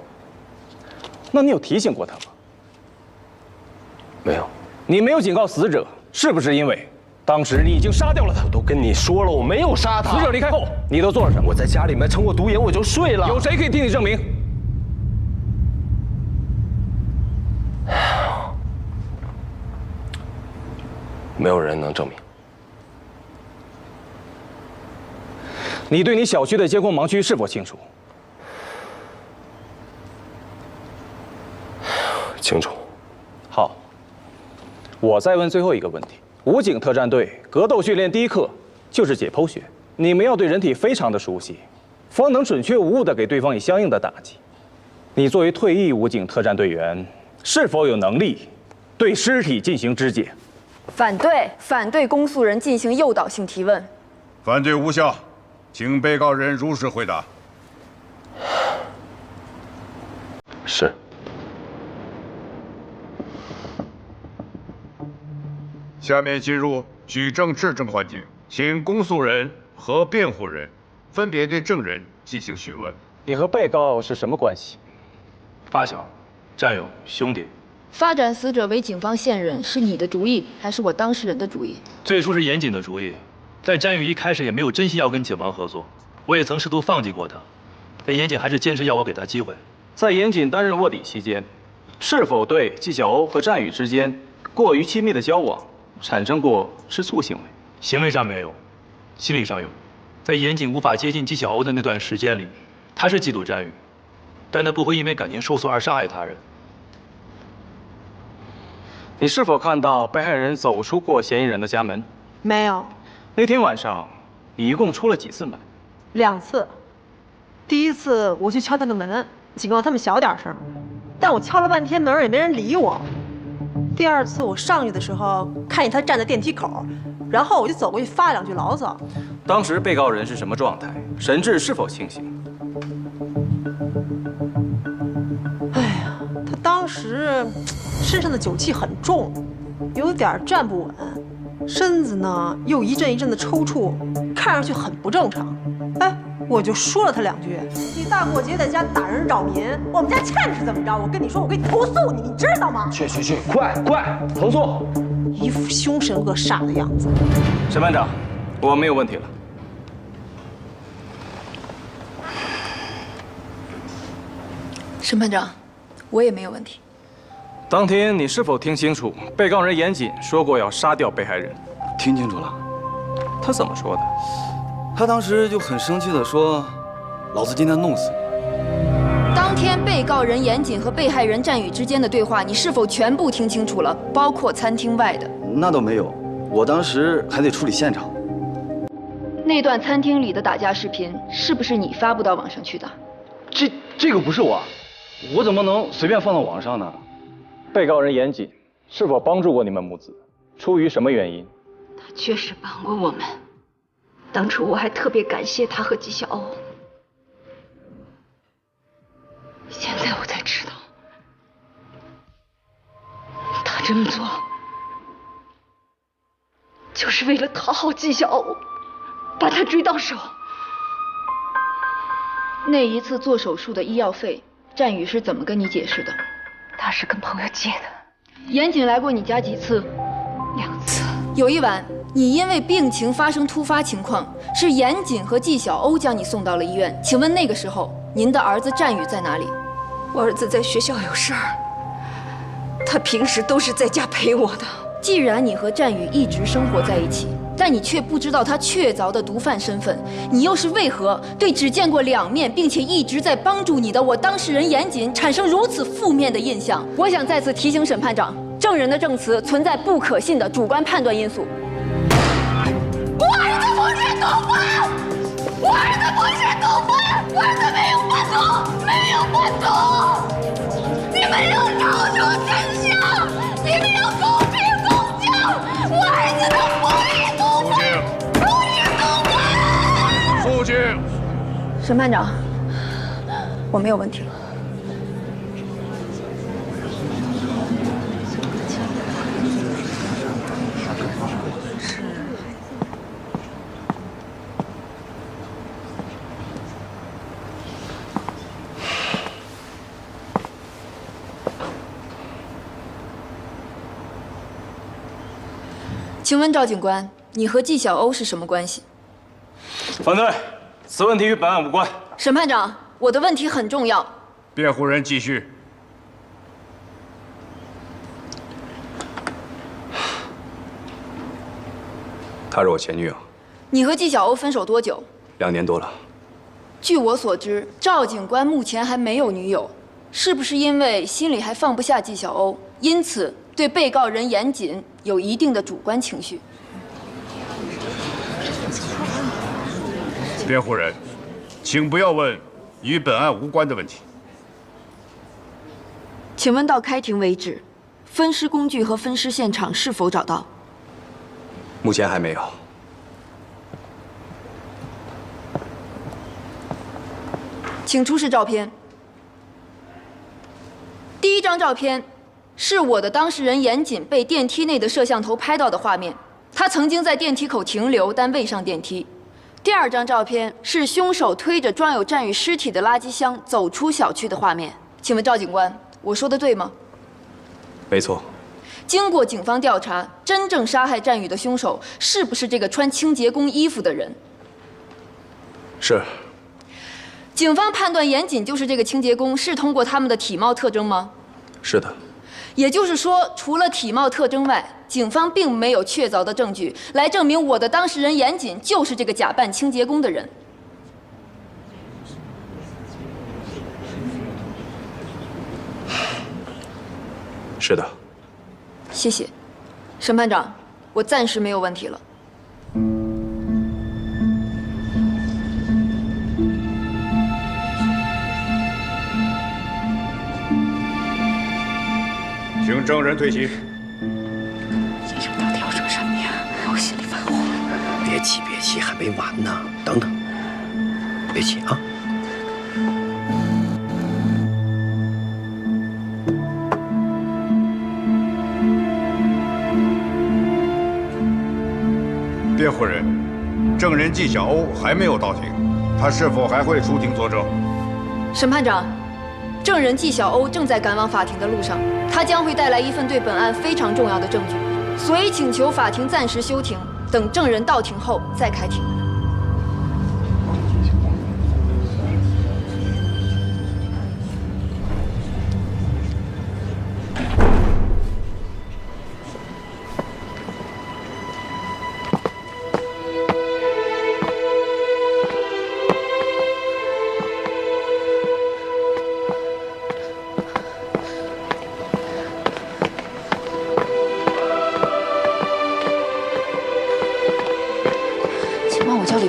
那你有提醒过他吗？没有。你没有警告死者，是不是因为当时你已经杀掉了他？我都跟你说了，我没有杀他。死者离开后，你都做了什么？我在家里面撑过毒瘾，我就睡了。有谁可以替你证明？没有人能证明。你对你小区的监控盲区是否清楚？清楚。好，我再问最后一个问题：武警特战队格斗训练第一课就是解剖学，你们要对人体非常的熟悉，方能准确无误地给对方以相应的打击。你作为退役武警特战队员，是否有能力对尸体进行肢解？反对，反对公诉人进行诱导性提问。反对无效，请被告人如实回答。是。下面进入举证质证环节，请公诉人和辩护人分别对证人进行询问。你和被告是什么关系？发小、战友、兄弟。发展死者为警方线人是你的主意，还是我当事人的主意？最初是严谨的主意，但詹宇一开始也没有真心要跟警方合作，我也曾试图放弃过他，但严谨还是坚持要我给他机会。在严谨担任卧底期间，是否对纪晓欧和詹宇之间过于亲密的交往产生过吃醋行为？行为上没有，心理上有。在严谨无法接近纪晓欧的那段时间里，他是嫉妒詹宇，但他不会因为感情受挫而伤害他人。你是否看到被害人走出过嫌疑人的家门？没有。那天晚上，你一共出了几次门？2次。第一次我去敲他的门，警告他们小点声，但我敲了半天门也没人理我。第2次我上去的时候，看见他站在电梯口，然后我就走过去发了2句牢骚。当时被告人是什么状态？神志是否清醒？哎呀，他当时身上的酒气很重，有点站不稳，身子呢又一阵一阵的抽搐，看上去很不正常。哎，我就说了他2句：“你大过节在家打人扰民，我们家欠是怎么着？我跟你说，我给你投诉你，你知道吗？”去，快投诉！一副凶神恶煞的样子。沈班长，我没有问题了。沈班长，我也没有问题。当天你是否听清楚被告人严谨说过要杀掉被害人？听清楚了。他怎么说的？他当时就很生气地说：“老子今天弄死你。”当天被告人严谨和被害人战宇之间的对话，你是否全部听清楚了？包括餐厅外的？那倒没有，我当时还得处理现场。那段餐厅里的打架视频是不是你发布到网上去的？这个不是我怎么能随便放到网上呢？被告人严谨是否帮助过你们母子？出于什么原因？他确实帮过我们。当初我还特别感谢他和纪晓欧，现在我才知道，他这么做就是为了讨好纪晓欧，把他追到手。那一次做手术的医药费，战宇是怎么跟你解释的？他是跟朋友借的。严谨来过你家几次？2次。有一晚，你因为病情发生突发情况，是严谨和纪晓欧将你送到了医院。请问那个时候，您的儿子战宇在哪里？我儿子在学校有事儿，他平时都是在家陪我的。既然你和战宇一直生活在一起，但你却不知道他确凿的毒贩身份，你又是为何对只见过2面并且一直在帮助你的我当事人严谨产生如此负面的印象？我想再次提醒审判长，证人的证词存在不可信的主观判断因素。我儿子不是毒贩，我儿子不是毒贩，我儿子没有贩毒，没有贩毒！你们要找出真相，你们要公平公正！我儿子他不是毒贩，不是毒贩！肃静！审判长，我没有问题了。请问赵警官，你和纪晓欧是什么关系？反对，此问题与本案无关。审判长，我的问题很重要。辩护人继续。她是我前女友。你和纪晓欧分手多久？2年多了。据我所知，赵警官目前还没有女友，是不是因为心里还放不下纪晓欧，因此对被告人严谨有一定的主观情绪？辩护人，请不要问与本案无关的问题。请问到开庭为止，分尸工具和分尸现场是否找到？目前还没有。请出示照片。第1张照片是我的当事人严谨被电梯内的摄像头拍到的画面，他曾经在电梯口停留，但未上电梯。第2张照片是凶手推着装有战宇尸体的垃圾箱走出小区的画面。请问赵警官，我说的对吗？没错。经过警方调查，真正杀害战宇的凶手是不是这个穿清洁工衣服的人？是。警方判断严谨就是这个清洁工，是通过他们的体貌特征吗？是的。也就是说，除了体貌特征外，警方并没有确凿的证据来证明我的当事人严谨就是这个假扮清洁工的人。是的。谢谢，审判长，我暂时没有问题了。请证人退席。先生到底要说什么呀？我心里发火。别急，别急，还没完呢。等等，别急啊。辩护人，证人纪晓欧还没有到庭，他是否还会出庭作证？审判长，证人纪晓欧正在赶往法庭的路上，他将会带来一份对本案非常重要的证据，所以请求法庭暂时休庭，等证人到庭后再开庭。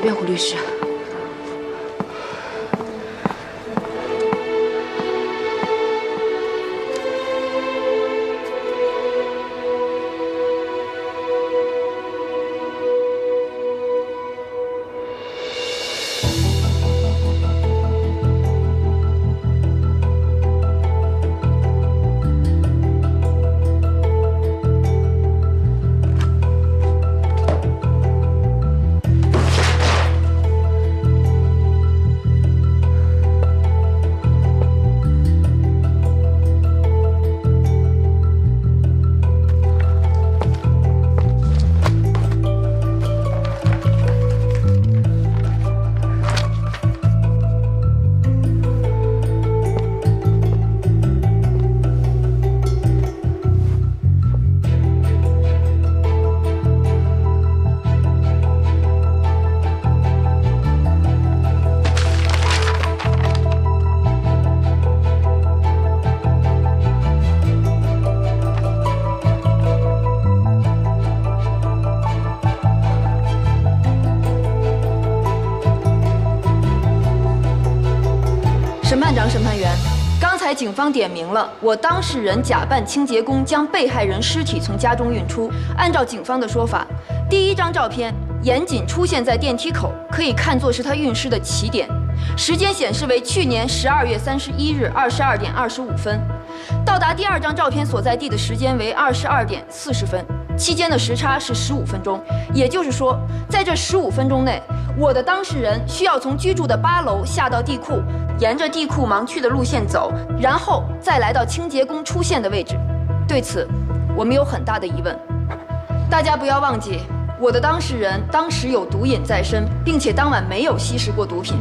辩护律师。审判长、审判员，刚才警方点名了我当事人假扮清洁工将被害人尸体从家中运出。按照警方的说法，第一张照片严谨出现在电梯口，可以看作是他运尸的起点，时间显示为去年12月31日22点25分。到达第二张照片所在地的时间为22点40分，期间的时差是15分钟。也就是说，在这15分钟内，我的当事人需要从居住的8楼下到地库，沿着地库盲区的路线走，然后再来到清洁工出现的位置。对此，我们有很大的疑问。大家不要忘记，我的当事人当时有毒瘾在身，并且当晚没有吸食过毒品，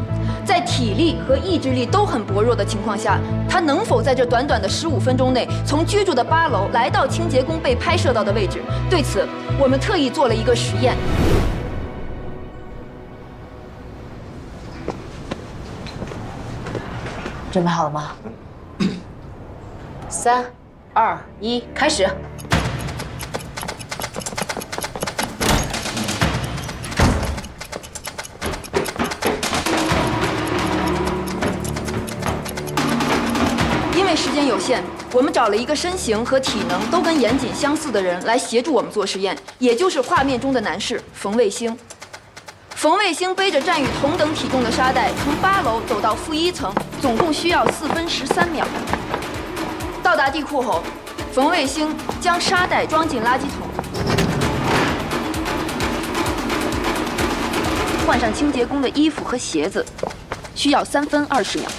在体力和意志力都很薄弱的情况下，他能否在这短短的15分钟内从居住的8楼来到清洁工被拍摄到的位置？对此，我们特意做了一个实验。准备好了吗？3、2、1，开始。因为时间有限，我们找了一个身形和体能都跟严谨相似的人来协助我们做实验，也就是画面中的男士冯卫星。冯卫星背着战宇同等体重的沙袋，从8楼走到负1层，总共需要4分13秒。到达地库后，冯卫星将沙袋装进垃圾桶，换上清洁工的衣服和鞋子，需要3分20秒。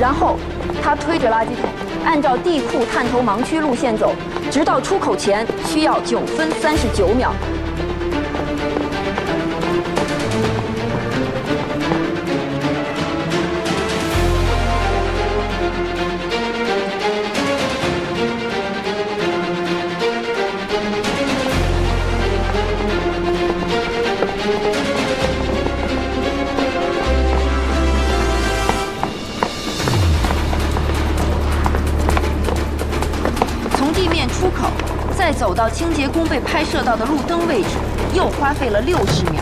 然后他推着垃圾桶，按照地库探头盲区路线走，直到出口前需要9分39秒。出口，再走到清洁工被拍摄到的路灯位置，又花费了60秒。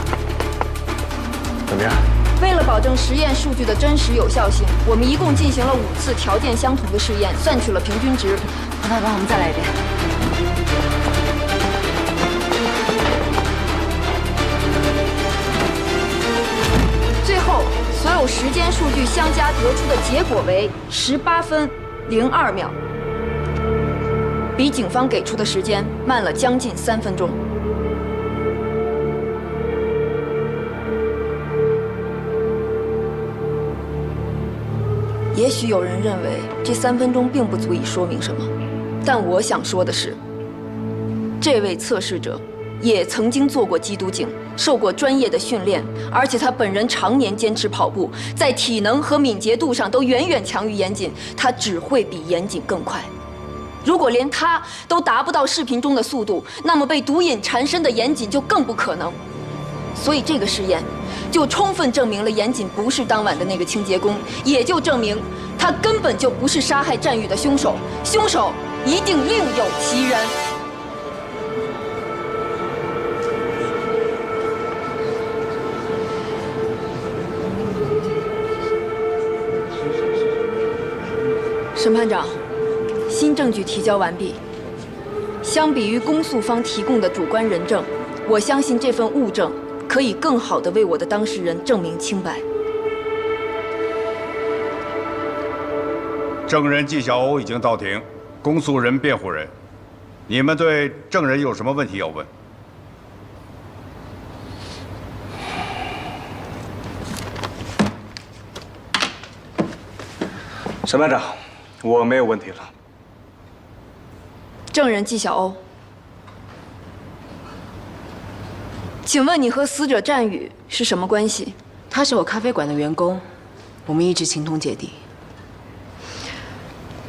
怎么样？为了保证实验数据的真实有效性，我们一共进行了5次条件相同的试验，算取了平均值。葡萄帮我们再来一遍。最后，所有时间数据相加得出的结果为18分02秒。比警方给出的时间慢了将近3分钟。也许有人认为这3分钟并不足以说明什么，但我想说的是，这位测试者也曾经做过缉毒警，受过专业的训练，而且他本人常年坚持跑步，在体能和敏捷度上都远远强于严谨，他只会比严谨更快。如果连他都达不到视频中的速度，那么被毒瘾缠身的严谨就更不可能。所以这个实验就充分证明了严谨不是当晚的那个清洁工，也就证明他根本就不是杀害战宇的凶手，凶手一定另有其人。审判长，新证据提交完毕。相比于公诉方提供的主观人证，我相信这份物证可以更好地为我的当事人证明清白。证人纪晓欧已经到庭，公诉人、辩护人，你们对证人有什么问题要问？审判长，我没有问题了。证人纪晓欧，请问你和死者战宇是什么关系？他是我咖啡馆的员工，我们一直情同姐弟。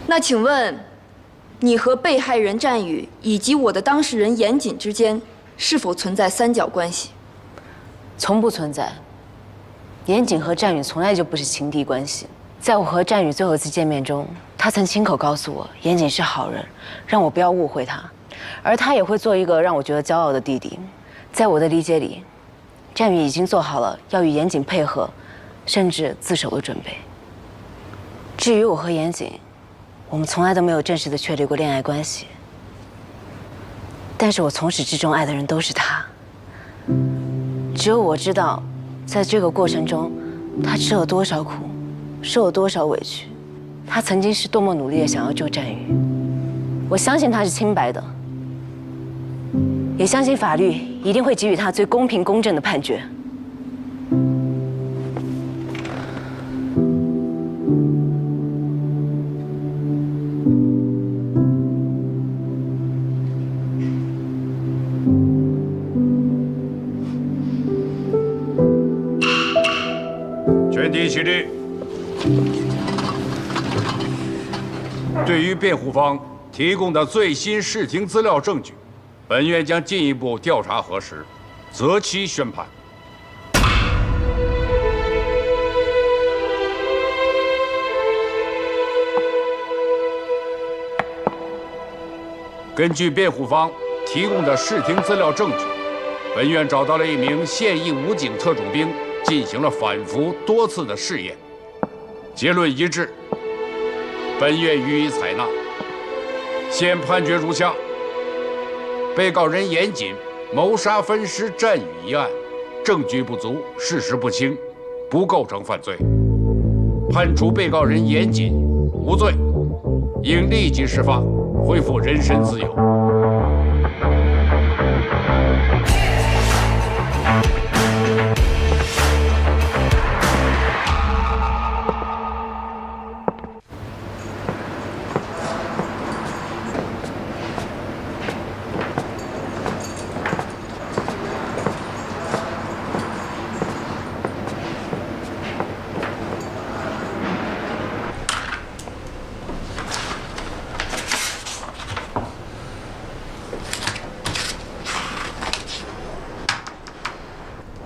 那请问，你和被害人战宇以及我的当事人严谨之间是否存在三角关系？从不存在。严谨和战宇从来就不是情敌关系。在我和战宇最后一次见面中，他曾亲口告诉我，严谨是好人，让我不要误会他，而他也会做一个让我觉得骄傲的弟弟。在我的理解里，战宇已经做好了要与严谨配合，甚至自首的准备。至于我和严谨，我们从来都没有正式的确立过恋爱关系，但是我从始至终爱的人都是他。只有我知道，在这个过程中，他吃了多少苦，受了多少委屈，他曾经是多么努力的想要救战宇。我相信他是清白的，也相信法律一定会给予他最公平公正的判决。全体起立。对于辩护方提供的最新视听资料证据，本院将进一步调查核实，择期宣判。根据辩护方提供的视听资料证据，本院找到了一名现役武警特种兵，进行了反复多次的试验，结论一致，本院予以采纳。现判决如下：被告人严谨谋杀分尸战宇一案，证据不足，事实不清，不构成犯罪，判处被告人严谨无罪，应立即释放，恢复人身自由。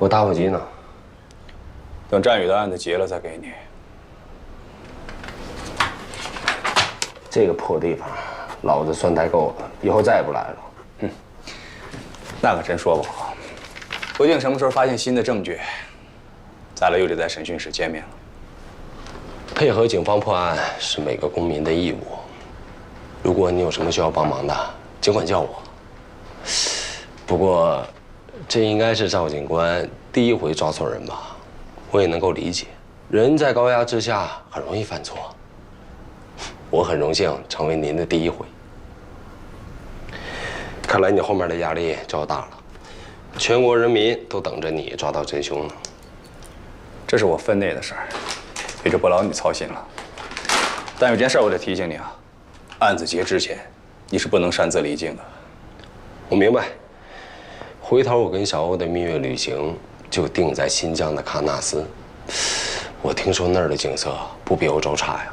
我打火机呢？等战宇的案子结了再给你。这个破地方，老子算待够了，以后再也不来了。那可真说不好，不定什么时候发现新的证据，咱俩又得在审讯室见面了。配合警方破案是每个公民的义务。如果你有什么需要帮忙的，尽管叫我。不过，这应该是赵警官第一回抓错人吧？我也能够理解，人在高压之下很容易犯错。我很荣幸成为您的第一回。看来你后面的压力就要大了，全国人民都等着你抓到真凶呢。这是我分内的事儿，也就不劳你操心了。但有件事我得提醒你啊，案子结之前，你是不能擅自离境的。我明白。回头我跟小欧的蜜月旅行就定在新疆的喀纳斯。我听说那儿的景色不比欧洲差呀。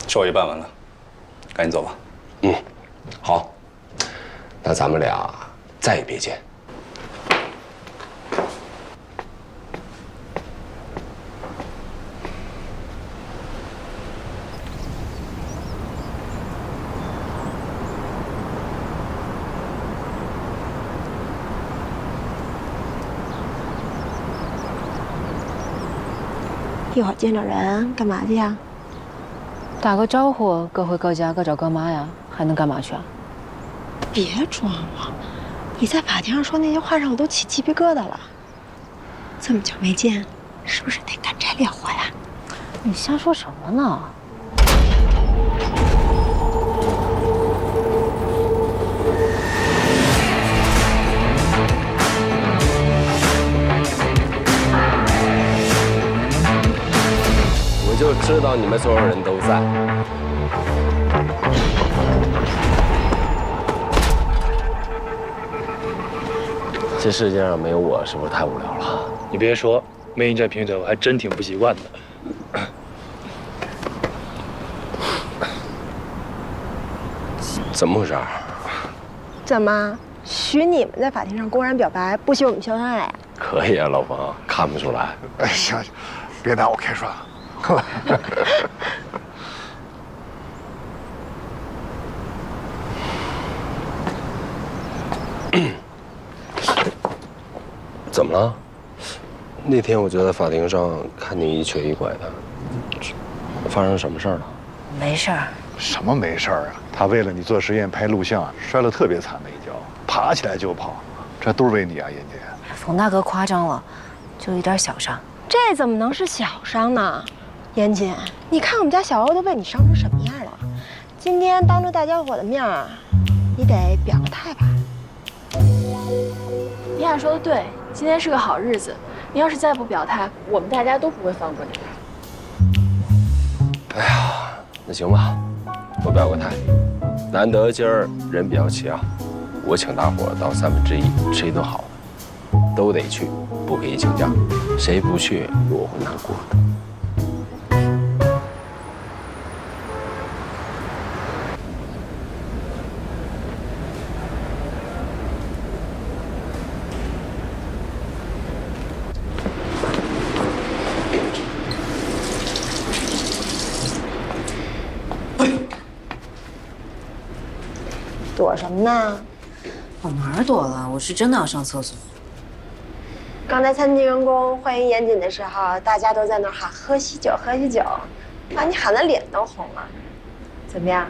手续办完了，赶紧走吧。好，那咱们俩再也别见。一会儿见着人干嘛去呀？打个招呼，各回各家，各找各妈呀，还能干嘛去啊？别装了，你在法庭上说那些话让我都起鸡皮疙瘩了。这么久没见，是不是得干柴烈火呀？你瞎说什么呢？我就知道你们所有人都在。这世界上没有我，是不是太无聊了？你别说，没你这评审，我还真挺不习惯的。怎么回事？怎么许你们在法庭上公然表白，不许我们秀恩爱？可以啊，老冯，看不出来。哎，行，别拿我开涮。怎么了？那天我就在法庭上看你一瘸一拐的，发生什么事儿了？没事儿。什么没事儿啊？他为了你做实验拍录像，摔了特别惨的一跤，爬起来就跑，这都是为你啊，妍姐。冯大哥夸张了，就一点小伤。这怎么能是小伤呢？妍姐，你看我们家小欧都被你伤成什么样了？今天当着大家伙的面儿，你得表个态吧。米娅说的对，今天是个好日子，你要是再不表态，我们大家都不会放过你。哎呀，那行吧，我表个态。难得今儿人比较齐啊，我请大伙到1/3吃一顿好的，都得去，不可以请假，谁不去我会难过的。躲什么呢？往哪儿躲了？我是真的要上厕所。刚才餐厅员工欢迎严谨的时候，大家都在那儿喊喝喜酒，喝喜酒，把你喊得脸都红了。怎么样，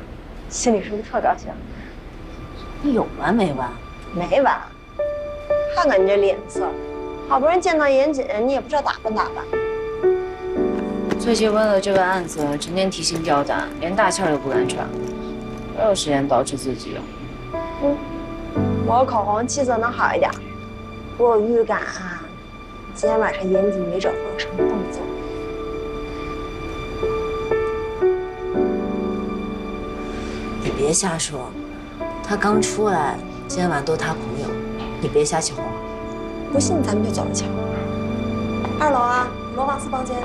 心里是不是特高兴？你有完没完？没完。看看你这脸色，好不容易见到严谨，你也不知道打扮打扮。最近为了这个案子，整天提心吊胆，连大气儿都不敢喘，没有时间捯饬自己。抹口红气色能好一点。我有预感啊，今天晚上严谨没准会有什么动作。你别瞎说，他刚出来，今天晚上都他朋友，你别瞎起哄。不信咱们就走着瞧。2楼啊，罗旺斯房间。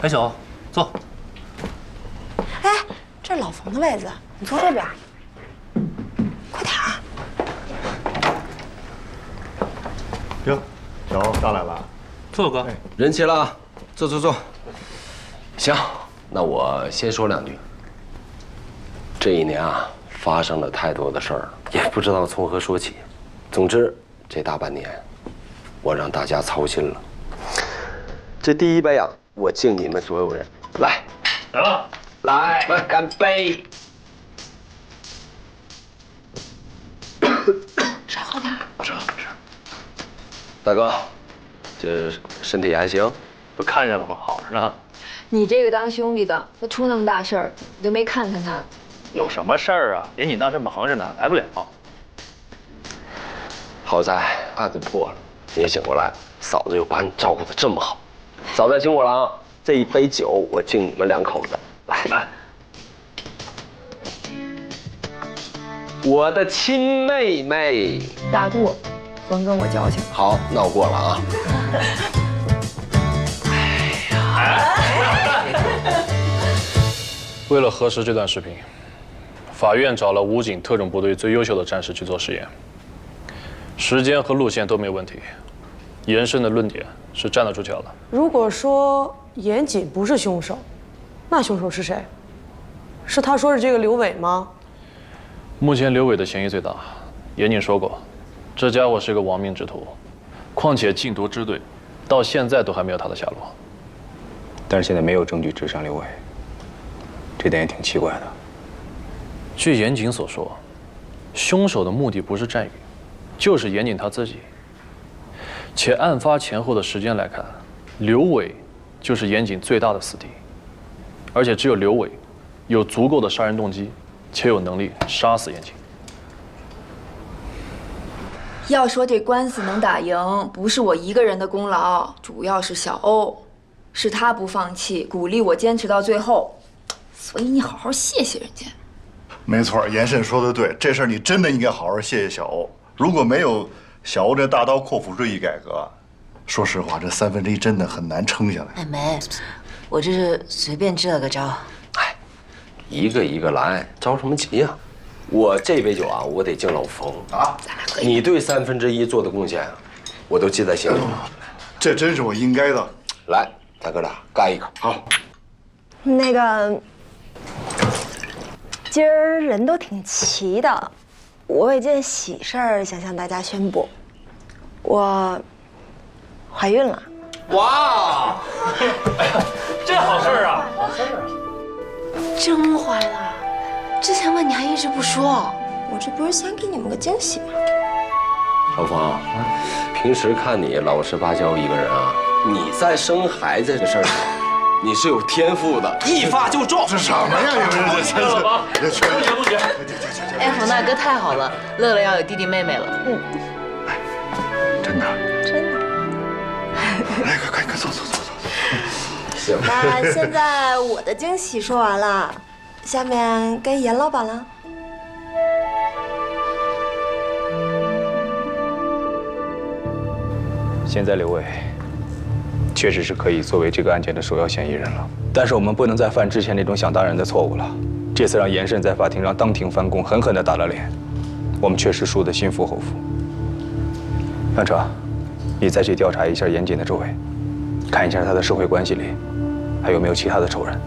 白酒，坐。哎，这是老冯的位子，你坐这边。快点儿。哟，小欧上来了。坐哥，人齐了，坐坐坐。行，那我先说两句。这一年啊，发生了太多的事儿，也不知道从何说起。总之，这大半年，我让大家操心了。这第一杯啊，我敬你们所有人。来，来吧，来，干杯！少喝点。是。大哥，这身体还行？不看见了吗？好着呢。你这个当兄弟的，他出那么大事儿，你都没看看他。有什么事儿啊？严谨当这忙着呢，来不了。好在案子破了，你也醒过来了，嫂子又把你照顾得这么好。嫂子辛苦了啊！这一杯酒我敬你们两口子。来，我的亲妹妹。大度，甭跟我矫情。好，闹过了啊。为了核实这段视频，法院找了武警特种部队最优秀的战士去做实验，时间和路线都没有问题，严胜的论点是站得住脚的。如果说严谨不是凶手，那凶手是谁？是他说是这个刘伟吗？目前刘伟的嫌疑最大。严谨说过，这家伙是个亡命之徒，况且禁毒支队到现在都还没有他的下落。但是现在没有证据指向刘伟，这点也挺奇怪的。据严谨所说，凶手的目的不是战宇，就是严谨他自己。且案发前后的时间来看，刘伟就是严谨最大的死敌，而且只有刘伟有足够的杀人动机，且有能力杀死严谨。要说这官司能打赢，不是我一个人的功劳，主要是小欧，是他不放弃，鼓励我坚持到最后，所以你好好谢谢人家。没错，严慎说的对，这事儿你真的应该好好谢谢小欧。如果没有小欧这大刀阔斧锐意改革，说实话，这1/3真的很难撑下来。哎，没，我这是随便支了个招。哎，一个一个来，着什么急呀？我这杯酒啊，我得敬老冯啊！你对1/3做的贡献啊，我都记在心里。这真是我应该的。来，咱哥俩干一个。好。那个，今儿人都挺齐的，我有件喜事儿想向大家宣布，我怀孕了。哇！哎呀，这好事儿啊！真怀了？之前问你还一直不说，我这不是想给你们个惊喜吗？老冯，平时看你老实巴交一个人啊，你在生孩子这个事儿上，你是有天赋的，一发就中。这什么呀？这不行！哎，冯大哥太好了，乐乐要有弟弟妹妹了。真的。真的。来，快走。行。那现在我的惊喜说完了，下面该严老板了。现在刘伟确实是可以作为这个案件的首要嫌疑人了，但是我们不能再犯之前那种想当然的错误了。这次让严慎在法庭上当庭翻供，狠狠地打了脸，我们确实输得心服口服。杨哲，你再去调查一下严谨的周围，看一下他的社会关系里还有没有其他的仇人。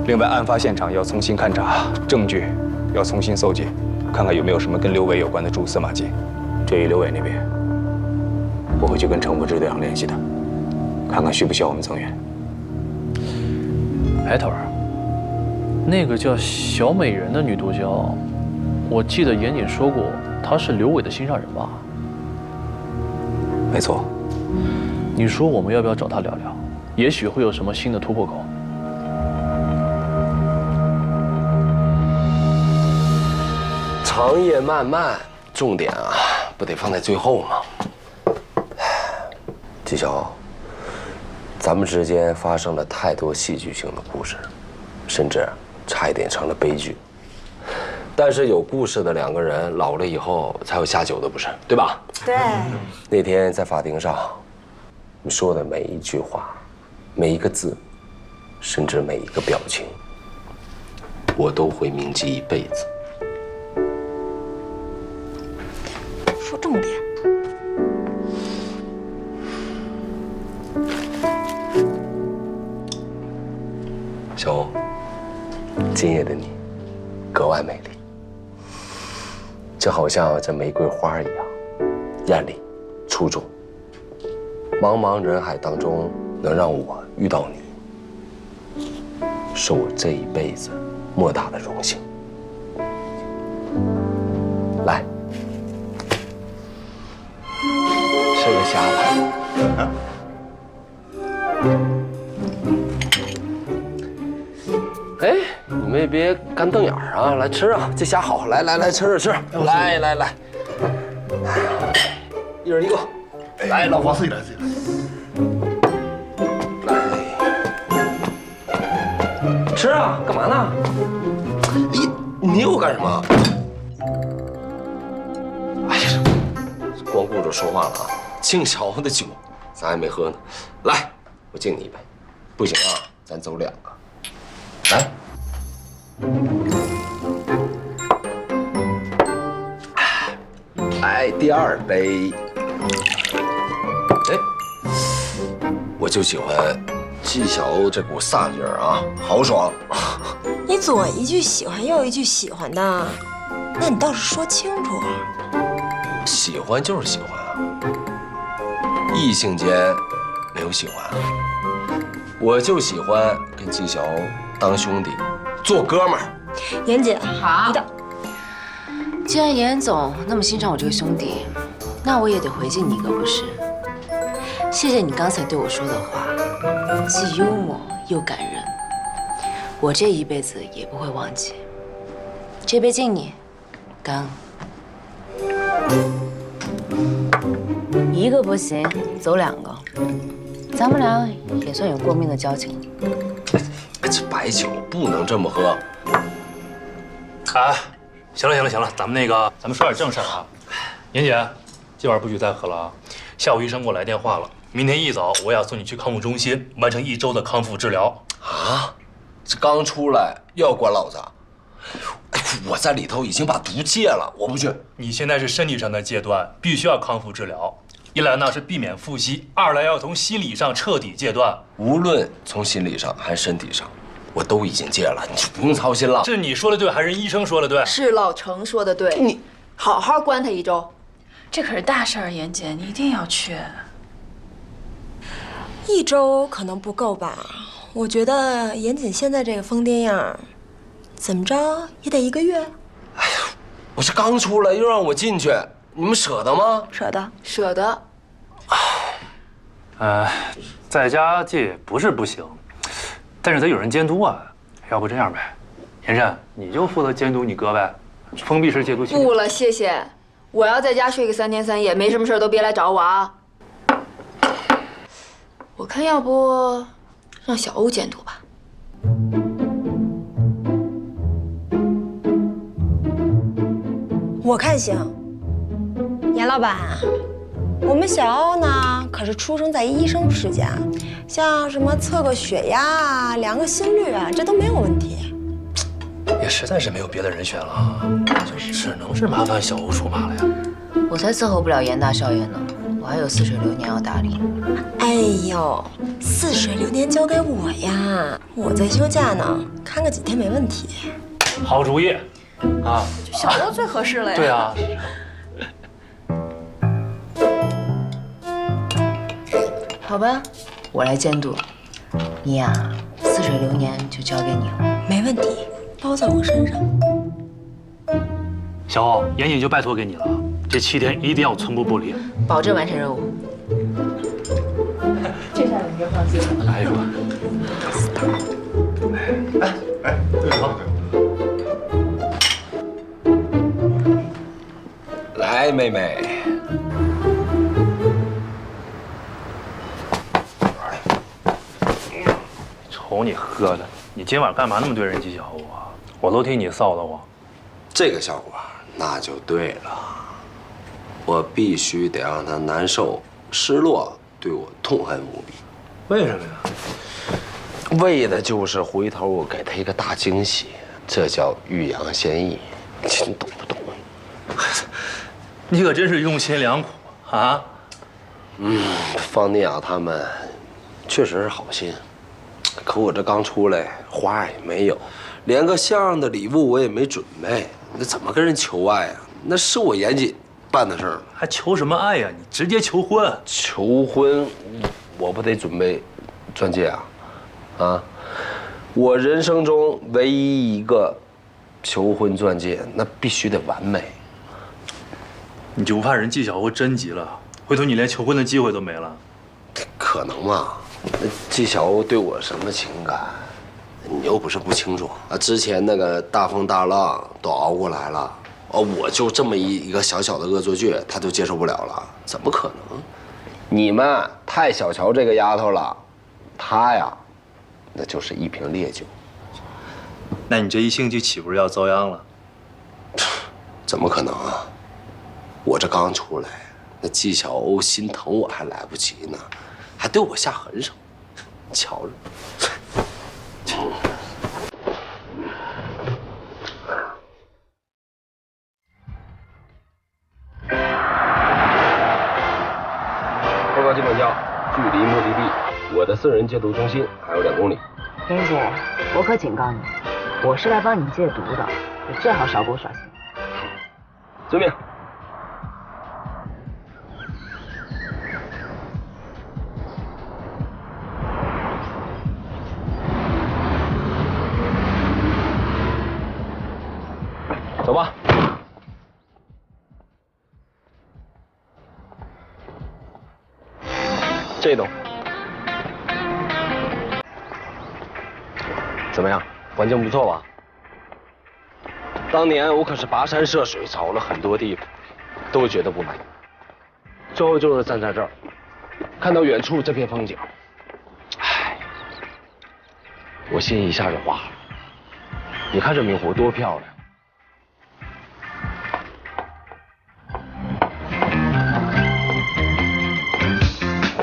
另外，案发现场要重新勘查，证据要重新搜集，看看有没有什么跟刘伟有关的蛛丝马迹。至于刘伟那边，我会去跟程副支队长联系的，看看需不需要我们增援。哎，头儿，那个叫小美人的女毒枭，我记得严谨说过，她是刘伟的心上人吧？没错。你说我们要不要找她聊聊？也许会有什么新的突破口。长夜漫漫，重点啊，不得放在最后吗？纪晓，咱们之间发生了太多戏剧性的故事，甚至差一点成了悲剧。但是有故事的两个人，老了以后才有下酒的，不是？对吧？对。那天在法庭上，你说的每一句话，每一个字，甚至每一个表情，我都会铭记一辈子。说重点。小欧，今夜的你格外美丽，就好像这玫瑰花一样，艳丽出众。茫茫人海当中，能让我遇到你，是我这一辈子莫大的荣幸。来，吃个虾吧。哎，你们也别干瞪眼啊，来吃啊，这虾好，来吃，来，一人一个。来，老婆自己来。吃啊，干嘛呢？你又干什么？哎呀，光顾着说话了啊！敬小欧的酒，咱还没喝呢。来，我敬你一杯。不行啊，咱走2个。来。来，第2杯。哎，我就喜欢纪晓欧这股飒劲儿啊，豪爽。你左一句喜欢，右一句喜欢的，那你倒是说清楚啊。喜欢就是喜欢啊，异性间没有喜欢啊。我就喜欢跟纪晓欧当兄弟，做哥们儿。严姐，好。既然严总那么欣赏我这个兄弟，那我也得回敬你一个不是？谢谢你刚才对我说的话，既幽默又感人，我这一辈子也不会忘记。这杯敬你，干。一个不行，走2个，咱们俩也算有过命的交情。这白酒不能这么喝。啊，行了，咱们说点正事儿啊。严姐，今晚不许再喝了啊！下午医生给我来电话了，明天一早我要送你去康复中心完成1周的康复治疗。啊，这刚出来又要管老子？哎，我在里头已经把毒戒了，我不去。你现在是身体上的戒断，必须要康复治疗。一来呢是避免复吸，二来要从心理上彻底戒断。无论从心理上还是身体上，我都已经戒了，你就不用操心了。是你说的对，还是医生说的对？是老程说的对。你好好关他1周。这可是大事儿，严姐，你一定要去。1周可能不够吧？我觉得严谨现在这个疯癫样，怎么着也得1个月。哎呀，我这刚出来又让我进去，你们舍得吗？舍得。在家戒不是不行，但是得有人监督啊。要不这样呗，严慎，你就负责监督你哥呗，封闭式戒毒期。不了，谢谢。我要在家睡个3天3夜，没什么事都别来找我啊。我看要不让小欧监督吧。我看行。严老板，我们小欧呢可是出生在医生世家，像什么测个血压啊、量个心率啊，这都没有问题。也实在是没有别的人选了，就只能是麻烦小欧出马了呀。我才伺候不了严大少爷呢，我还有似水流年要打理。哎呦，似水流年交给我呀，我在休假呢，看个几天没问题。好主意，啊，小欧最合适了呀。对啊。好吧，我来监督你呀，似水流年就交给你了。没问题，包在我身上。小欧，严谨就拜托给你了，这7天一定要寸步不离，保证完成任务。这下你就放心了。哎呦，对，好。来，妹妹。瞅你喝的，你今晚干嘛那么对人纪晓欧啊？我都替你臊得慌。这个效果那就对了，我必须得让他难受、失落，对我痛恨无比。为什么呀？为的就是回头我给他一个大惊喜，这叫欲扬先抑，你懂不懂？你可真是用心良苦啊！方尼亚他们确实是好心，可我这刚出来，花也没有，连个像样的礼物我也没准备，那怎么跟人求爱啊？那是我严谨办的事儿，还求什么爱呀？你直接求婚！求婚，我不得准备钻戒啊？啊，我人生中唯一一个求婚钻戒，那必须得完美。你就不怕人纪晓欧真急了，回头你连求婚的机会都没了？可能吗？那纪晓欧对我什么情感，你又不是不清楚啊。之前那个大风大浪都熬过来了，我就这么一个小小的恶作剧，他就接受不了了，怎么可能？你们太小瞧这个丫头了，她呀，那就是一瓶烈酒。那你这一星期岂不是要遭殃了？怎么可能啊！我这刚出来，那纪晓欧心疼我还来不及呢，还对我下狠手，瞧着。报告机管教，距离目的地我的私人戒毒中心还有2公里。严姐，我可警告你，我是来帮你戒毒的，你最好少给我耍心。遵命。走吧。这栋怎么样？环境不错吧？当年我可是跋山涉水找了很多地方，都觉得不满意。最后就是站在这儿，看到远处这片风景，唉，我心一下就化了。你看这明湖多漂亮！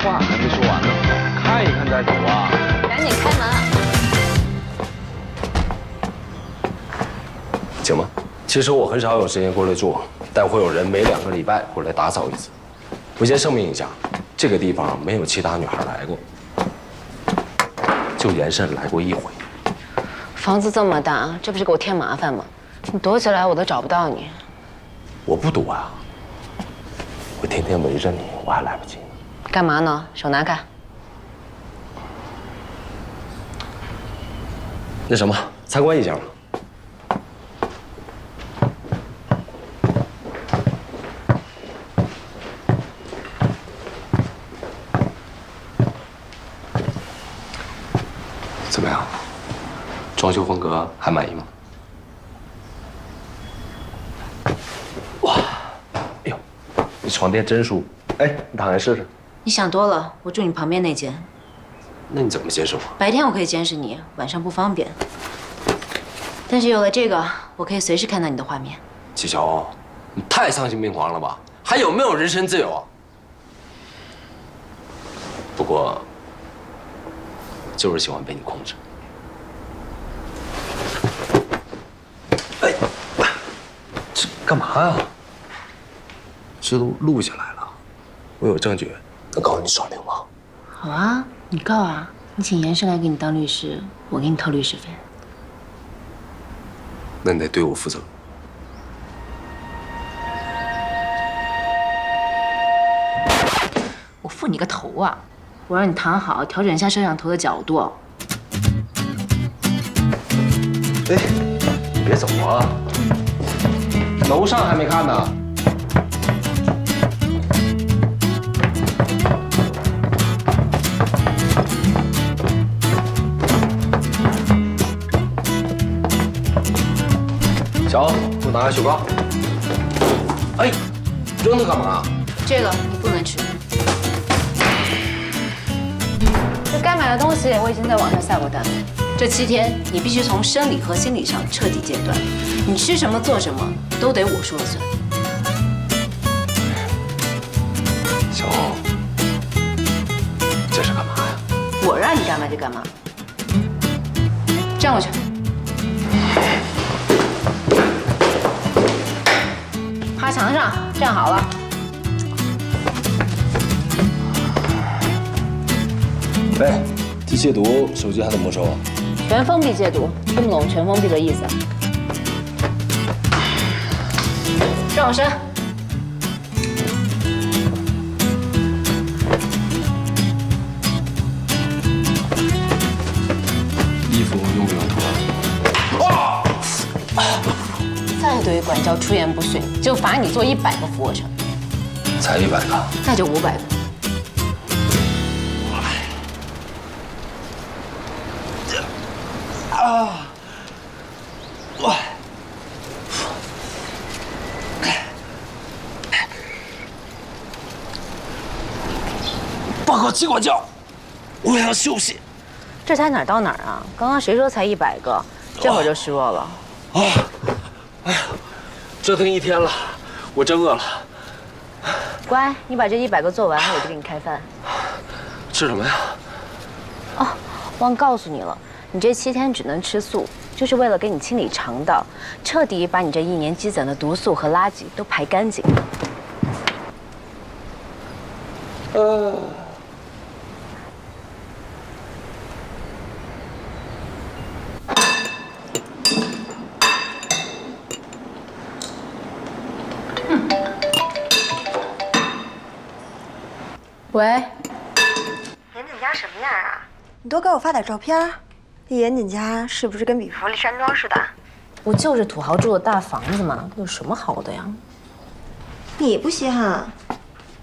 话还没说完呢，看一看再走啊！赶紧开门。行吗？其实我很少有时间过来住，但会有人每2个礼拜过来打扫一次。我先声明一下，这个地方没有其他女孩来过，就严慎来过1回。房子这么大，这不是给我添麻烦吗？你躲起来我都找不到你。我不躲啊，我天天围着你，我还来不及呢。干嘛呢？手拿开。那什么，参观一下吧。怎么样？装修风格还满意吗？哇，哎呦，你床垫真舒服。哎，你躺下试试。你想多了，我住你旁边那间。那你怎么监视我？白天我可以监视你，晚上不方便。但是有了这个，我可以随时看到你的画面。纪晓欧，你太丧心病狂了吧？还有没有人身自由啊？不过，就是喜欢被你控制。哎，这干嘛呀？这都录下来了，我有证据能告你耍流氓。好啊，你告啊！你请严胜来给你当律师，我给你掏律师费。那你得对我负责。我负你个头啊！我让你躺好，调整一下摄像头的角度。哎，你别走啊！楼上还没看呢。小欧，给我拿个雪糕。哎，扔它干嘛？这个你不能吃。这该买的东西我已经在网上下过单了。这7天你必须从生理和心理上彻底戒断，你吃什么做什么都得我说了算。小欧，这是干嘛呀？我让你干嘛就干嘛。站过去。趴墙上，站好了。喂，这戒毒手机还怎么收啊？全封闭戒毒，听不懂全封闭的意思？转过身。衣服用不用脱？再对管教出言不逊，就罚你做100个俯卧撑。才100个？那就500个。报告机管教，我要休息。这才哪儿到哪儿啊？刚刚谁说才100个？这会儿就虚弱了。哎呀，折腾一天了，我真饿了。乖，你把这100个做完，我就给你开饭。吃什么呀？哦，忘告诉你了，你这7天只能吃素，就是为了给你清理肠道，彻底把你这1年积攒的毒素和垃圾都排干净。喂，严谨家什么样啊？你多给我发点照片。这严谨家是不是跟比佛利山庄似的？不就是土豪住的大房子吗？有什么好的呀？你不稀罕？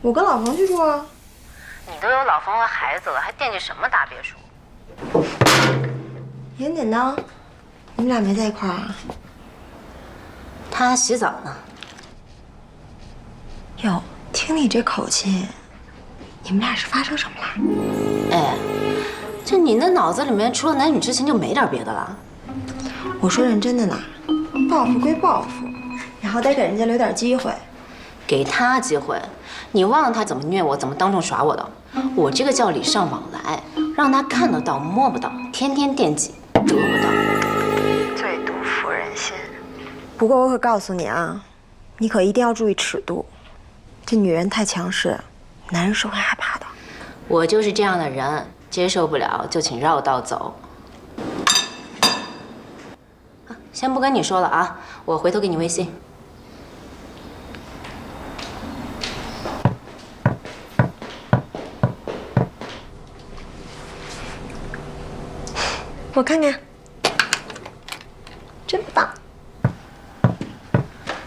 我跟老冯去住啊。你都有老冯和孩子了，还惦记什么大别墅？严谨呢？你们俩没在一块儿啊？他洗澡呢。哟，听你这口气，你们俩是发生什么了？哎，就你那脑子里面除了男女之情就没点别的了？我说认真的呢，报复归报复，然后得给人家留点机会。给他机会？你忘了他怎么虐我，怎么当众耍我的？我这个叫礼尚往来，让他看得到摸不到，天天惦记得不到，最毒妇人心。不过我可告诉你啊，你可一定要注意尺度。这女人太强势，男人是会害怕的。我就是这样的人，接受不了就请绕道走。先不跟你说了啊，我回头给你微信。我看看，真棒。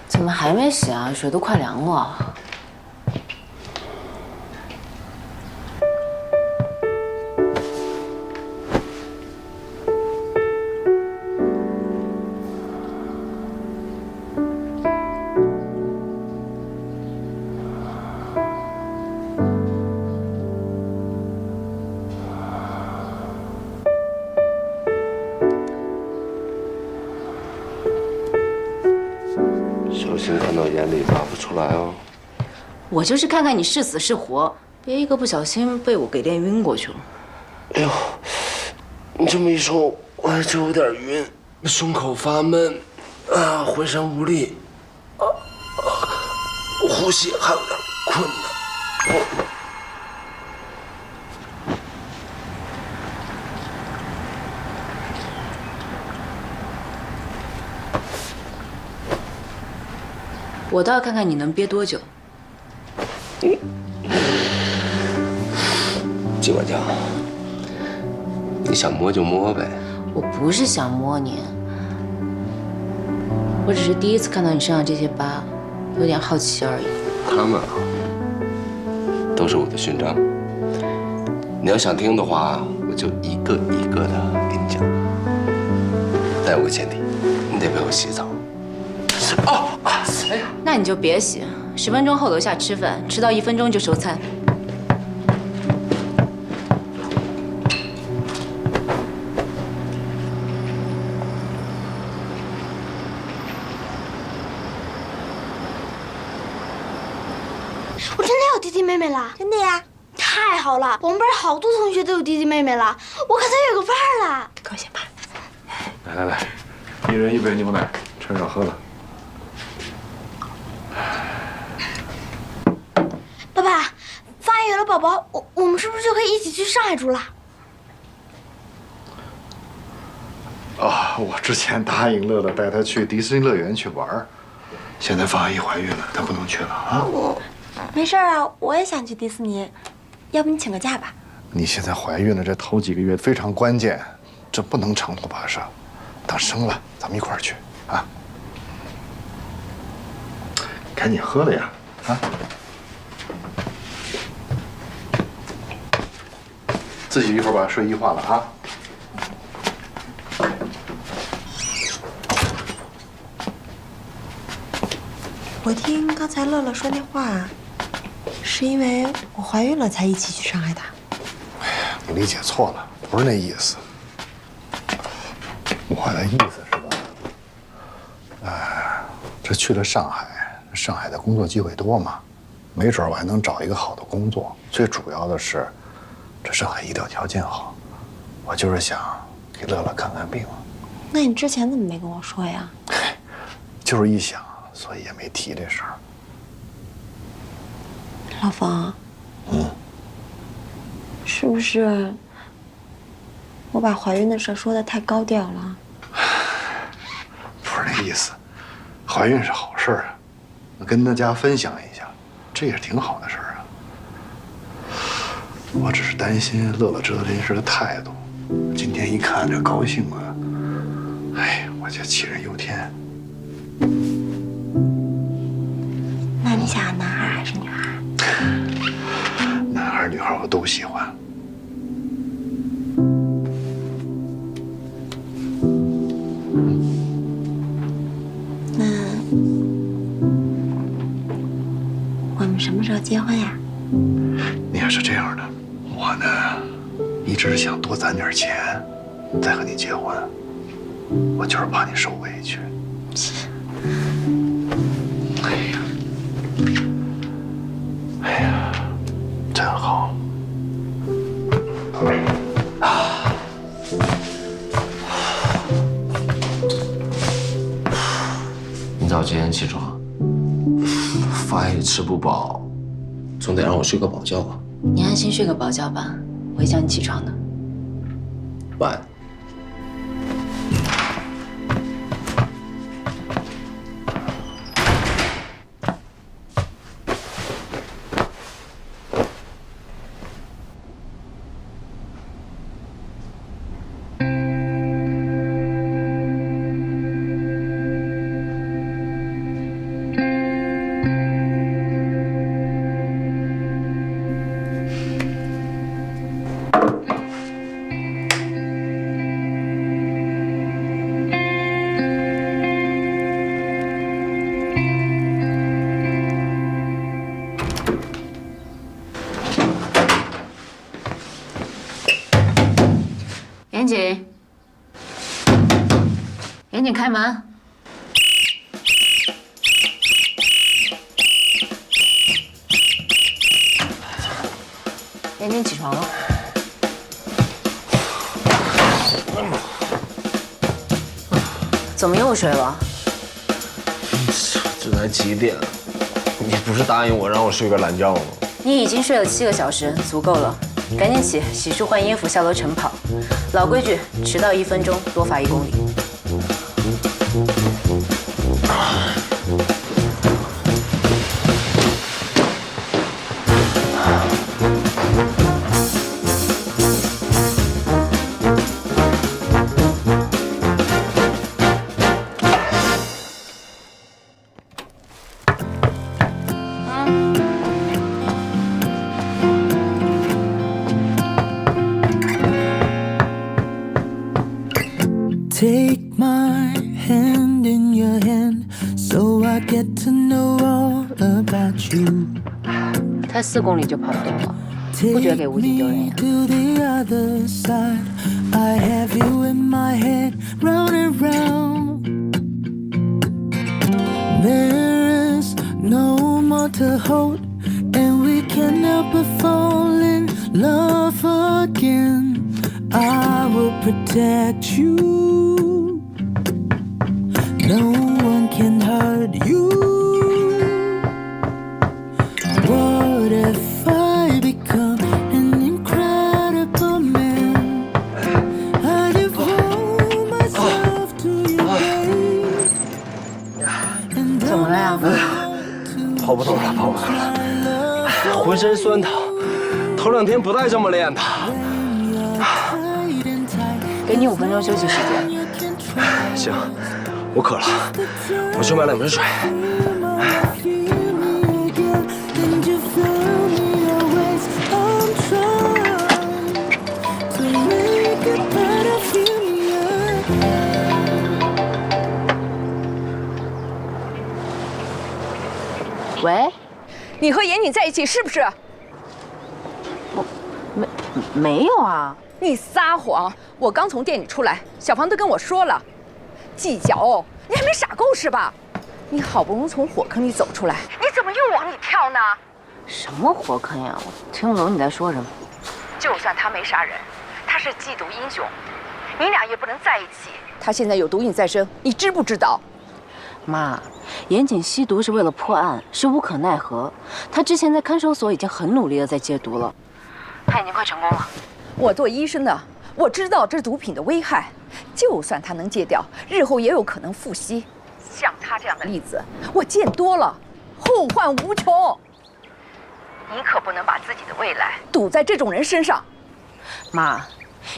怎么还没洗啊？水都快凉了。小心看到眼里拿不出来哦。我就是看看你是死是活，别一个不小心被我给练晕过去了。哎呦，你这么一说，我还真有点晕，胸口发闷，浑身无力，呼吸还有点困难。我倒要看看你能憋多久。季管教，你想摸就摸呗。我不是想摸你，我只是第一次看到你身上这些疤，有点好奇而已。他们啊，都是我的勋章。你要想听的话，我就一个一个的给你讲。但有个前提，你得陪我洗澡。那你就别洗，10分钟后楼下吃饭，迟到1分钟就收餐。我真的有弟弟妹妹了，真的呀！太好了，我们班好多同学都有弟弟妹妹了，我可算有个伴儿了。高兴吧？人1杯牛奶，趁热喝了。爸爸，发育有了宝宝，我们是不是就可以一起去上海住了？啊，我之前答应乐乐带她去迪士尼乐园去玩，现在方阿姨怀孕了，她不能去了啊。没事啊，我也想去迪士尼，要不你请个假吧？你现在怀孕了，这头几个月非常关键，这不能长途跋涉。等生了，咱们一块儿去啊！赶紧喝了呀，啊！自己一会儿把睡衣换了啊！我听刚才乐乐说那话，是因为我怀孕了才一起去上海的。哎呀，你理解错了，不是那意思。我的意思是吧？这去了上海，上海的工作机会多嘛，没准我还能找一个好的工作。最主要的是，这上海医疗条件好，我就是想给乐乐看看病。那你之前怎么没跟我说呀？就是一想，所以也没提这事儿。老冯，是不是我把怀孕的事说的太高调了？不是那意思，怀孕是好事儿啊，跟大家分享一下，这也是挺好的事儿啊。我只是担心乐乐知道这件事的态度，今天一看这高兴啊，哎，我就杞人忧天。那你想要男孩还是女孩？男孩女孩我都喜欢。那我们什么时候结婚呀？你要是这样的，我呢，一直想多攒点钱，再和你结婚。我就是怕你受委屈。哎呀，真好。你早几点起床？饭也吃不饱，总得让我睡个饱觉吧。你安心睡个饱觉吧，我会叫你起床的。晚安。严谨，严谨，开门。严谨，起床了。怎么又睡了？这才几点？你不是答应我让我睡个懒觉吗？你已经睡了7个小时，足够了。赶紧起，洗漱换衣服，下楼晨跑。老规矩，迟到1分钟，多罚1公里。Take my hand in your hand, so I get to know all about you. 才4公里就跑不动了，不觉得给武警丢人呀？ To the other side, I have you in my head, round and round. There is no more to hold, and we can't help but fall in love again. I will protect you. No one can hurt you. What if I become an incredible man? I devote myself to you. 怎么了呀？跑不动了，跑不动了，浑身酸疼。头2天不带这么练的。给你5分钟休息时间。行，我渴了，我去买2瓶水。喂，你和严谨在一起是不是？没有啊！你撒谎！我刚从店里出来，小房都跟我说了，季小欧，你还没傻够是吧？你好不容易从火坑里走出来，你怎么又往里跳呢？什么火坑呀？我听不懂你在说什么。就算他没杀人，他是缉毒英雄，你俩也不能在一起。他现在有毒瘾在身，你知不知道？妈，严谨吸毒是为了破案，是无可奈何。他之前在看守所已经很努力的在戒毒了，他已经快成功了。我做医生的，我知道这毒品的危害。就算他能戒掉，日后也有可能复吸。像他这样的例子，我见多了，后患无穷。你可不能把自己的未来赌在这种人身上。妈，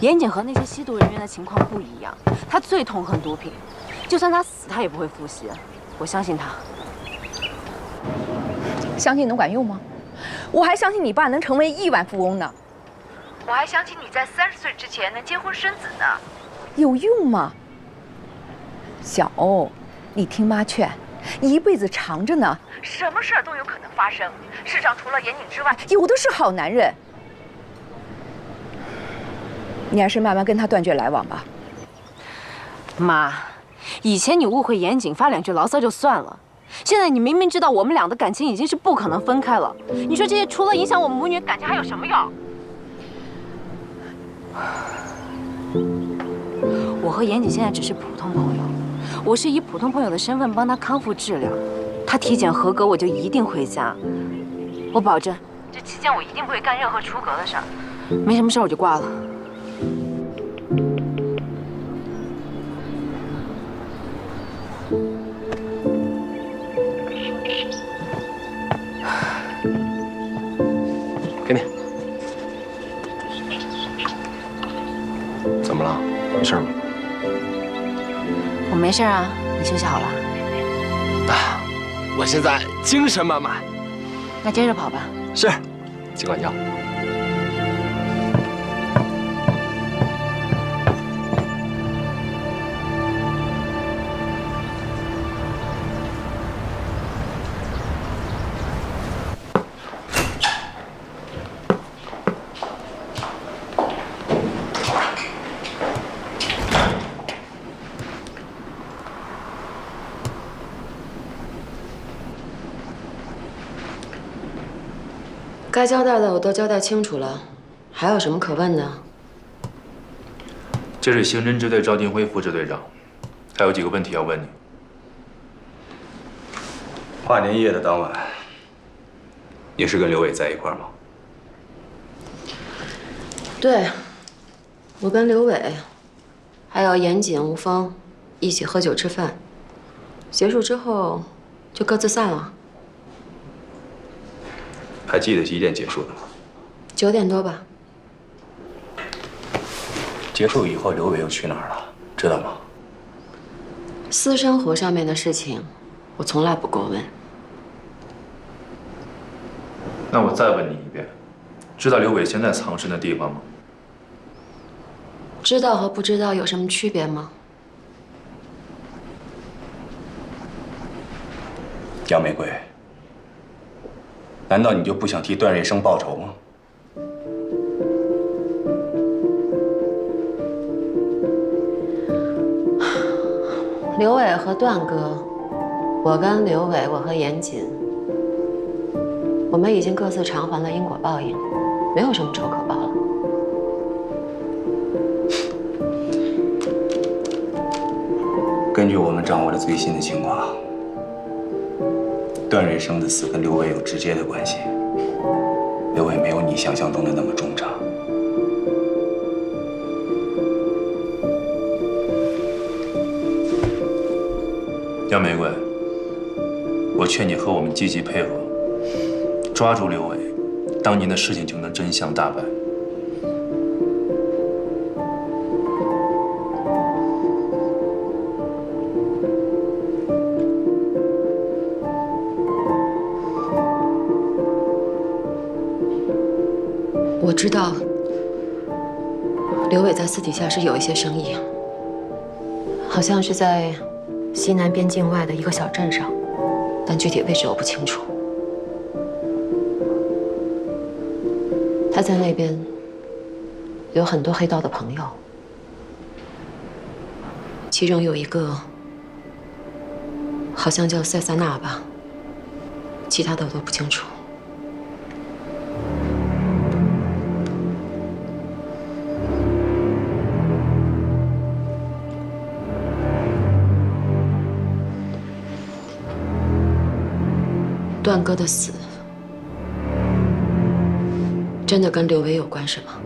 严谨和那些吸毒人员的情况不一样，他最痛恨毒品，就算他死，他也不会复吸。我相信他。相信能管用吗？我还相信你爸能成为亿万富翁呢。我还相信你在30岁之前能结婚生子呢。有用吗？小欧，你听妈劝，一辈子长着呢，什么事儿都有可能发生。世上除了严谨之外，有的是好男人。你还是慢慢跟他断绝来往吧。妈，以前你误会严谨，发2句牢骚就算了，现在你明明知道我们俩的感情已经是不可能分开了，你说这些除了影响我们母女感情还有什么用？我和严谨现在只是普通朋友，我是以普通朋友的身份帮他康复治疗，他体检合格我就一定回家，我保证这期间我一定不会干任何出格的事儿，没什么事儿我就挂了。给你。怎么了？没事吗？我没事啊，你休息好了？啊，我现在精神满满。那接着跑吧。是，尽管叫。该交代的我都交代清楚了，还有什么可问的？这是刑侦支队赵金辉副支队长，还有几个问题要问你。跨年夜的当晚，你是跟刘伟在一块吗？对，我跟刘伟，还有严谨、吴峰一起喝酒吃饭，结束之后就各自散了。还记得几点结束的吗9点多吧。结束以后，刘伟又去哪儿了？知道吗？私生活上面的事情，我从来不过问。那我再问你一遍，知道刘伟现在藏身的地方吗？知道和不知道有什么区别吗？杨玫瑰，难道你就不想替段瑞生报仇吗？刘伟和段哥，我跟刘伟，我和严谨，我们已经各自偿还了因果报应，没有什么仇可报了。根据我们掌握的最新的情况，段瑞生的死跟刘伟有直接的关系。刘伟没有你想象中的那么忠诚。杨玫瑰，我劝你和我们积极配合，抓住刘伟，当年的事情就能真相大白。我知道刘伟在私底下是有一些生意，好像是在西南边境外的一个小镇上，但具体位置我不清楚。他在那边有很多黑道的朋友，其中有一个好像叫塞萨纳吧，其他的我都不清楚。段哥的死真的跟刘伟有关是吗？